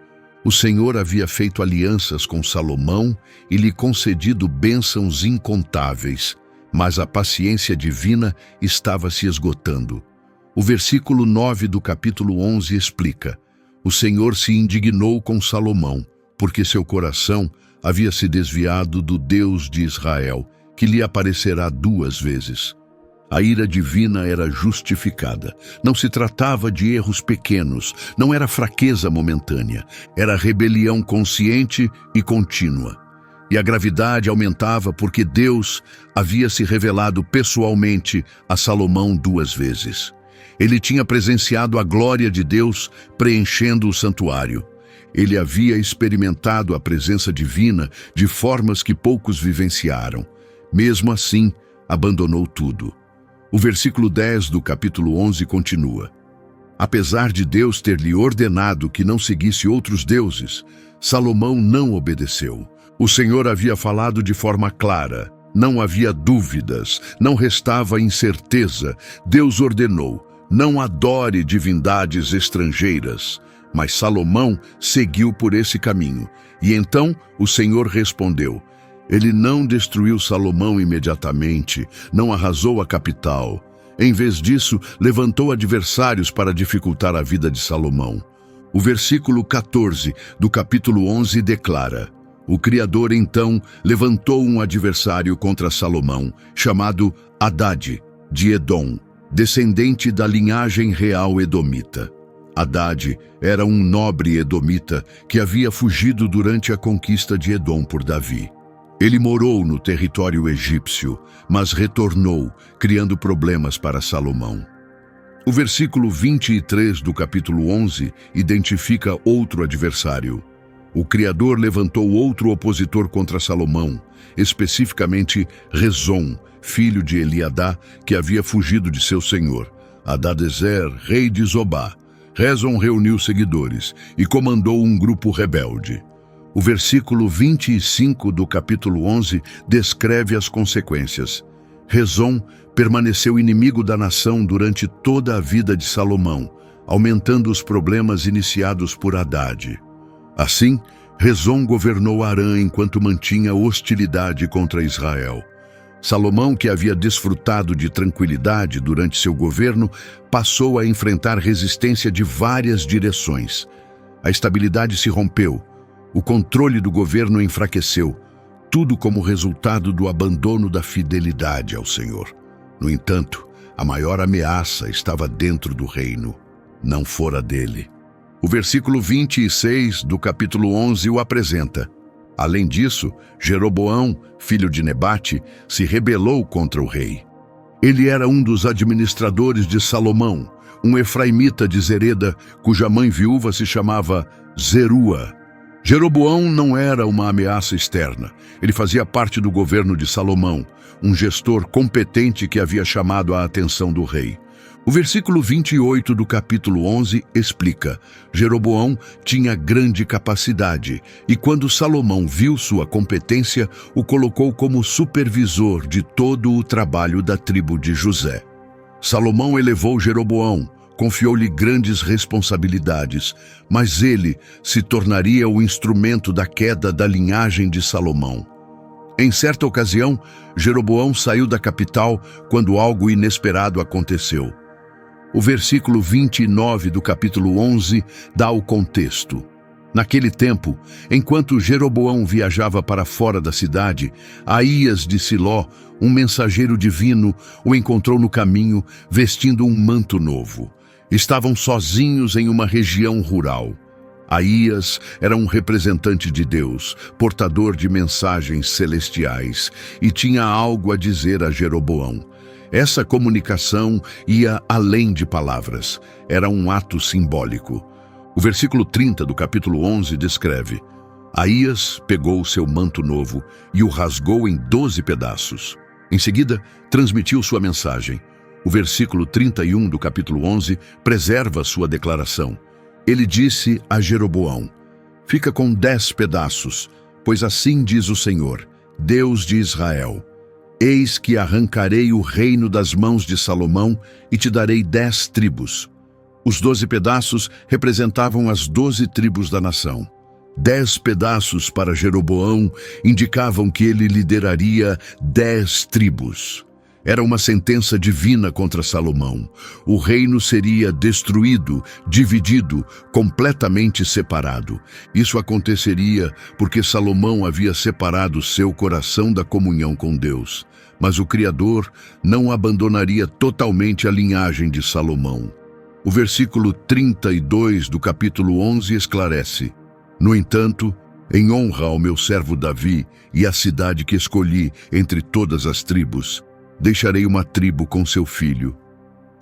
O Senhor havia feito alianças com Salomão e lhe concedido bênçãos incontáveis, mas a paciência divina estava se esgotando. O versículo 9 do capítulo 11 explica: o Senhor se indignou com Salomão, porque seu coração havia se desviado do Deus de Israel, que lhe aparecerá 2 vezes. A ira divina era justificada. Não se tratava de erros pequenos, não era fraqueza momentânea, era rebelião consciente e contínua. E a gravidade aumentava porque Deus havia se revelado pessoalmente a Salomão 2 vezes. Ele tinha presenciado a glória de Deus preenchendo o santuário. Ele havia experimentado a presença divina de formas que poucos vivenciaram. Mesmo assim, abandonou tudo. O versículo 10 do capítulo 11 continua: Apesar de Deus ter lhe ordenado que não seguisse outros deuses, Salomão não obedeceu. O Senhor havia falado de forma clara, não havia dúvidas, não restava incerteza. Deus ordenou: não adore divindades estrangeiras. Mas Salomão seguiu por esse caminho. E então o Senhor respondeu. Ele não destruiu Salomão imediatamente, não arrasou a capital. Em vez disso, levantou adversários para dificultar a vida de Salomão. O versículo 14 do capítulo 11 declara: o Criador então levantou um adversário contra Salomão, chamado Hadade, de Edom, descendente da linhagem real edomita. Hadade era um nobre edomita que havia fugido durante a conquista de Edom por Davi. Ele morou no território egípcio, mas retornou, criando problemas para Salomão. O versículo 23 do capítulo 11 identifica outro adversário. O Criador levantou outro opositor contra Salomão, especificamente Rezon, filho de Eliadá, que havia fugido de seu senhor, Hadadezer, rei de Zobá. Rezon reuniu seguidores e comandou um grupo rebelde. O versículo 25 do capítulo 11 descreve as consequências. Rezon permaneceu inimigo da nação durante toda a vida de Salomão, aumentando os problemas iniciados por Hadade. Assim, Rezon governou Arã enquanto mantinha hostilidade contra Israel. Salomão, que havia desfrutado de tranquilidade durante seu governo, passou a enfrentar resistência de várias direções. A estabilidade se rompeu, o controle do governo enfraqueceu, tudo como resultado do abandono da fidelidade ao Senhor. No entanto, a maior ameaça estava dentro do reino, não fora dele. O versículo 26 do capítulo 11 o apresenta. Além disso, Jeroboão, filho de Nebate, se rebelou contra o rei. Ele era um dos administradores de Salomão, um efraimita de Zereda, cuja mãe viúva se chamava Zerua. Jeroboão não era uma ameaça externa. Ele fazia parte do governo de Salomão, um gestor competente que havia chamado a atenção do rei. O versículo 28 do capítulo 11 explica: Jeroboão tinha grande capacidade e quando Salomão viu sua competência, o colocou como supervisor de todo o trabalho da tribo de José. Salomão elevou Jeroboão, confiou-lhe grandes responsabilidades, mas ele se tornaria o instrumento da queda da linhagem de Salomão. Em certa ocasião, Jeroboão saiu da capital quando algo inesperado aconteceu. O versículo 29 do capítulo 11 dá o contexto. Naquele tempo, enquanto Jeroboão viajava para fora da cidade, Aías de Siló, um mensageiro divino, o encontrou no caminho, vestindo um manto novo. Estavam sozinhos em uma região rural. Aías era um representante de Deus, portador de mensagens celestiais, e tinha algo a dizer a Jeroboão. Essa comunicação ia além de palavras, era um ato simbólico. O versículo 30 do capítulo 11 descreve: Aías pegou o seu manto novo e o rasgou em 12 pedaços. Em seguida, transmitiu sua mensagem. O versículo 31 do capítulo 11 preserva sua declaração. Ele disse a Jeroboão: fica com 10 pedaços, pois assim diz o Senhor, Deus de Israel. Eis que arrancarei o reino das mãos de Salomão e te darei 10 tribos. Os 12 pedaços representavam as 12 tribos da nação. 10 pedaços para Jeroboão indicavam que ele lideraria 10 tribos. Era uma sentença divina contra Salomão. O reino seria destruído, dividido, completamente separado. Isso aconteceria porque Salomão havia separado seu coração da comunhão com Deus. Mas o Criador não abandonaria totalmente a linhagem de Salomão. O versículo 32 do capítulo 11 esclarece: no entanto, em honra ao meu servo Davi e à cidade que escolhi entre todas as tribos, deixarei uma tribo com seu filho.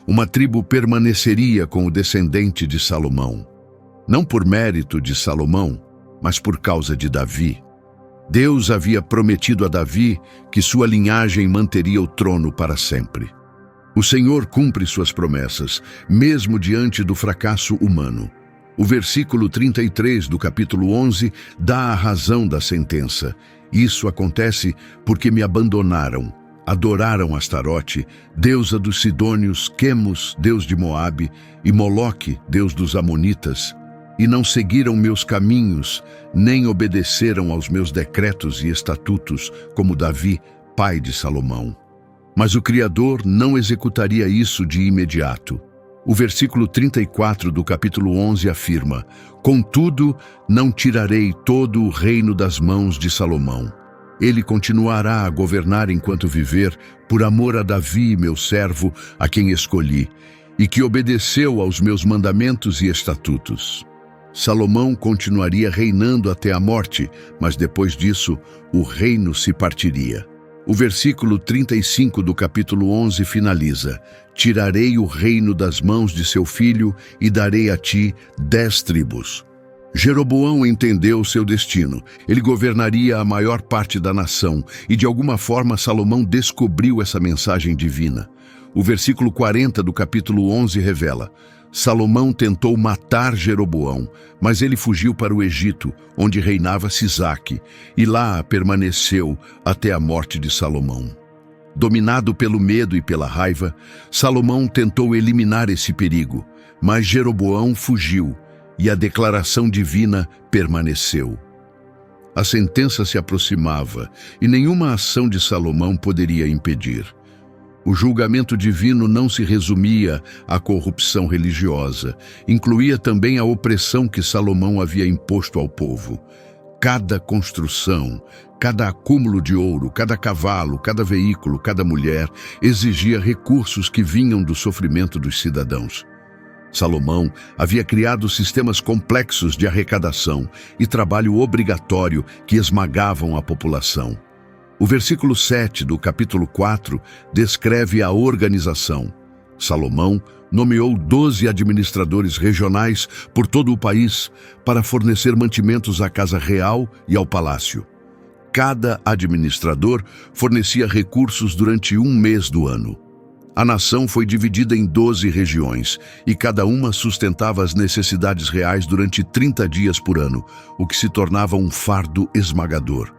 Uma tribo permaneceria com o descendente de Salomão. Não por mérito de Salomão, mas por causa de Davi. Deus havia prometido a Davi que sua linhagem manteria o trono para sempre. O Senhor cumpre suas promessas, mesmo diante do fracasso humano. O versículo 33 do capítulo 11 dá a razão da sentença. Isso acontece porque me abandonaram. Adoraram Astarote, deusa dos Sidônios, Quemos, deus de Moabe, e Moloque, deus dos Amonitas, e não seguiram meus caminhos, nem obedeceram aos meus decretos e estatutos, como Davi, pai de Salomão. Mas o Criador não executaria isso de imediato. O versículo 34 do capítulo 11 afirma: Contudo, não tirarei todo o reino das mãos de Salomão. Ele continuará a governar enquanto viver, por amor a Davi, meu servo, a quem escolhi, e que obedeceu aos meus mandamentos e estatutos. Salomão continuaria reinando até a morte, mas depois disso, o reino se partiria. O versículo 35 do capítulo 11 finaliza: Tirarei o reino das mãos de seu filho e darei a ti 10 tribos. Jeroboão entendeu seu destino. Ele governaria a maior parte da nação e, de alguma forma, Salomão descobriu essa mensagem divina. O versículo 40 do capítulo 11 revela: Salomão tentou matar Jeroboão, mas ele fugiu para o Egito, onde reinava Sisaque, e lá permaneceu até a morte de Salomão. Dominado pelo medo e pela raiva, Salomão tentou eliminar esse perigo, mas Jeroboão fugiu e a declaração divina permaneceu. A sentença se aproximava e nenhuma ação de Salomão poderia impedir. O julgamento divino não se resumia à corrupção religiosa, incluía também a opressão que Salomão havia imposto ao povo. Cada construção, cada acúmulo de ouro, cada cavalo, cada veículo, cada mulher, exigia recursos que vinham do sofrimento dos cidadãos. Salomão havia criado sistemas complexos de arrecadação e trabalho obrigatório que esmagavam a população. O versículo 7 do capítulo 4 descreve a organização. Salomão nomeou 12 administradores regionais por todo o país para fornecer mantimentos à casa real e ao palácio. Cada administrador fornecia recursos durante um mês do ano. A nação foi dividida em 12 regiões e cada uma sustentava as necessidades reais durante 30 dias por ano, o que se tornava um fardo esmagador.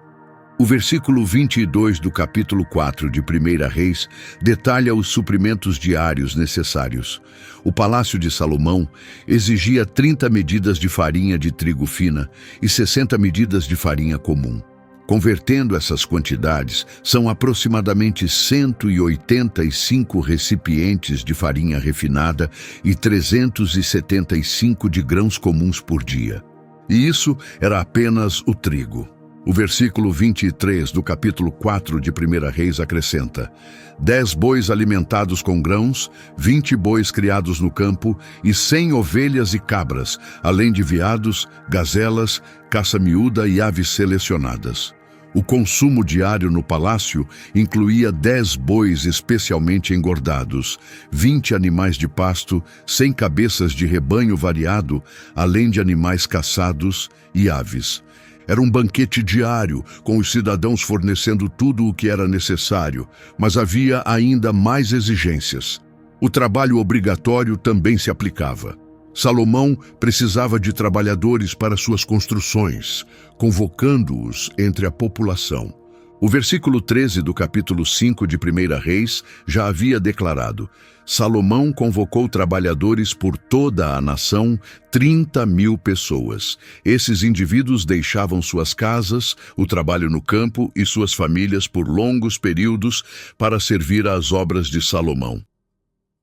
O versículo 22 do capítulo 4 de 1 Reis detalha os suprimentos diários necessários. O palácio de Salomão exigia 30 medidas de farinha de trigo fina e 60 medidas de farinha comum. Convertendo essas quantidades, são aproximadamente 185 recipientes de farinha refinada e 375 de grãos comuns por dia. E isso era apenas o trigo. O versículo 23 do capítulo 4 de 1 Reis acrescenta: 10 bois alimentados com grãos, 20 bois criados no campo e 100 ovelhas e cabras, além de veados, gazelas, caça miúda e aves selecionadas. O consumo diário no palácio incluía 10 bois especialmente engordados, 20 animais de pasto, 100 cabeças de rebanho variado, além de animais caçados e aves. Era um banquete diário, com os cidadãos fornecendo tudo o que era necessário, mas havia ainda mais exigências. O trabalho obrigatório também se aplicava. Salomão precisava de trabalhadores para suas construções, convocando-os entre a população. O versículo 13 do capítulo 5 de 1 Reis já havia declarado: Salomão convocou trabalhadores por toda a nação, 30.000 pessoas. Esses indivíduos deixavam suas casas, o trabalho no campo e suas famílias por longos períodos para servir às obras de Salomão.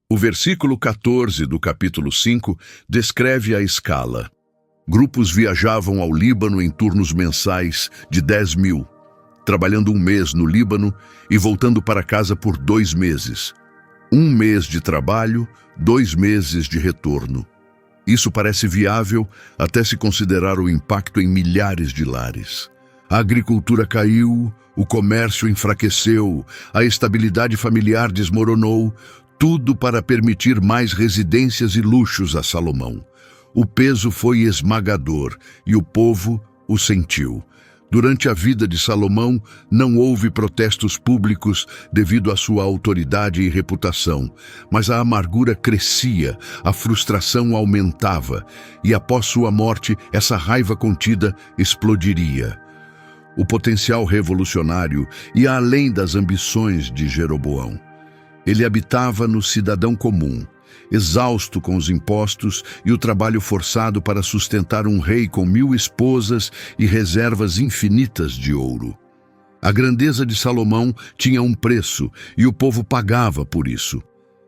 O versículo 14 do capítulo 5 descreve a escala. Grupos viajavam ao Líbano em turnos mensais de 10.000, trabalhando um mês no Líbano e voltando para casa por 2 meses. 1 mês de trabalho, 2 meses de retorno. Isso parece viável até se considerar o impacto em milhares de lares. A agricultura caiu, o comércio enfraqueceu, a estabilidade familiar desmoronou, tudo para permitir mais residências e luxos a Salomão. O peso foi esmagador e o povo o sentiu. Durante a vida de Salomão, não houve protestos públicos devido à sua autoridade e reputação, mas a amargura crescia, a frustração aumentava, e após sua morte, essa raiva contida explodiria. O potencial revolucionário ia além das ambições de Jeroboão. Ele habitava no cidadão comum, exausto com os impostos e o trabalho forçado para sustentar um rei com 1000 esposas e reservas infinitas de ouro. A grandeza de Salomão tinha um preço e o povo pagava por isso.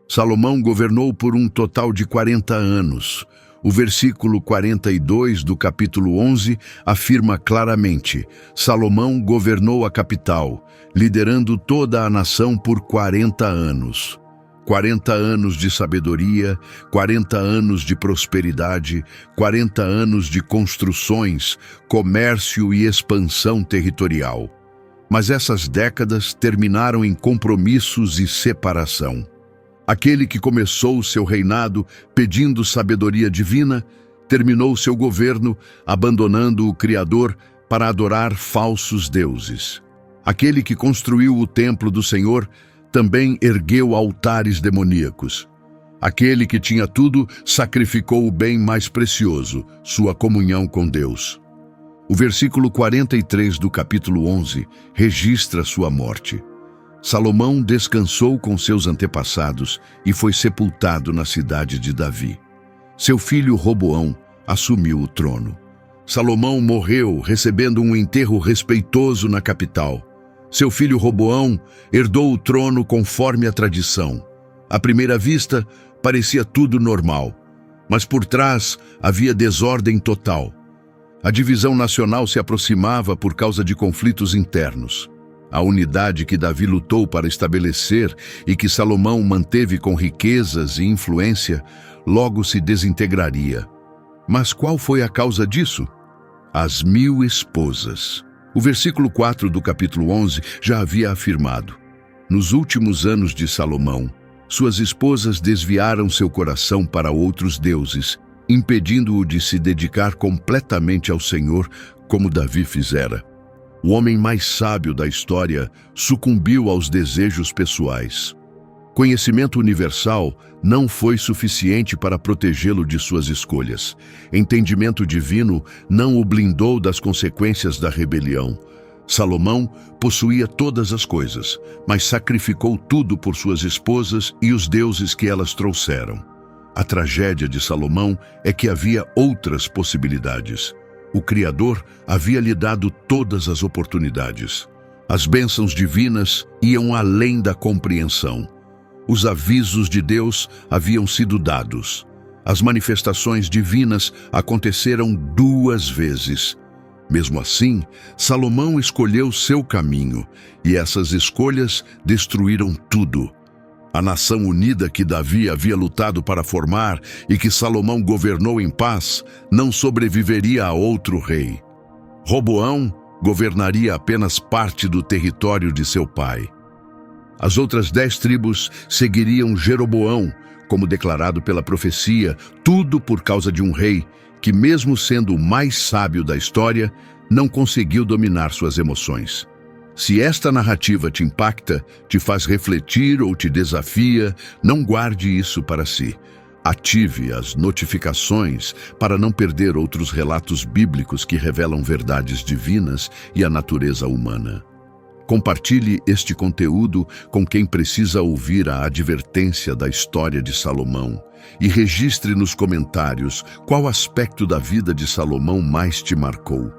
Salomão governou por um total de 40 anos. O versículo 42 do capítulo 11 afirma claramente: Salomão governou a capital, liderando toda a nação por 40 anos. 40 anos de sabedoria, 40 anos de prosperidade, 40 anos de construções, comércio e expansão territorial. Mas essas décadas terminaram em compromissos e separação. Aquele que começou seu reinado pedindo sabedoria divina, terminou seu governo abandonando o Criador para adorar falsos deuses. Aquele que construiu o templo do Senhor também ergueu altares demoníacos. Aquele que tinha tudo sacrificou o bem mais precioso, sua comunhão com Deus. O versículo 43 do capítulo 11 registra sua morte. Salomão descansou com seus antepassados e foi sepultado na cidade de Davi. Seu filho Roboão assumiu o trono. Salomão morreu recebendo um enterro respeitoso na capital. Seu filho Roboão herdou o trono conforme a tradição. À primeira vista, parecia tudo normal, mas por trás havia desordem total. A divisão nacional se aproximava por causa de conflitos internos. A unidade que Davi lutou para estabelecer e que Salomão manteve com riquezas e influência, logo se desintegraria. Mas qual foi a causa disso? As 1000 esposas. O versículo 4 do capítulo 11 já havia afirmado: nos últimos anos de Salomão, suas esposas desviaram seu coração para outros deuses, impedindo-o de se dedicar completamente ao Senhor, como Davi fizera. O homem mais sábio da história sucumbiu aos desejos pessoais. Conhecimento universal não foi suficiente para protegê-lo de suas escolhas. Entendimento divino não o blindou das consequências da rebelião. Salomão possuía todas as coisas, mas sacrificou tudo por suas esposas e os deuses que elas trouxeram. A tragédia de Salomão é que havia outras possibilidades. O Criador havia lhe dado todas as oportunidades. As bênçãos divinas iam além da compreensão. Os avisos de Deus haviam sido dados. As manifestações divinas aconteceram 2 vezes. Mesmo assim, Salomão escolheu seu caminho, e essas escolhas destruíram tudo. A nação unida que Davi havia lutado para formar e que Salomão governou em paz, não sobreviveria a outro rei. Roboão governaria apenas parte do território de seu pai. As outras 10 tribos seguiriam Jeroboão, como declarado pela profecia, tudo por causa de um rei que, mesmo sendo o mais sábio da história, não conseguiu dominar suas emoções. Se esta narrativa te impacta, te faz refletir ou te desafia, não guarde isso para si. Ative as notificações para não perder outros relatos bíblicos que revelam verdades divinas e a natureza humana. Compartilhe este conteúdo com quem precisa ouvir a advertência da história de Salomão e registre nos comentários qual aspecto da vida de Salomão mais te marcou.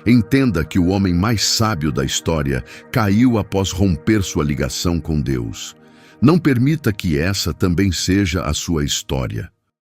Entenda que o homem mais sábio da história caiu após romper sua ligação com Deus. Não permita que essa também seja a sua história.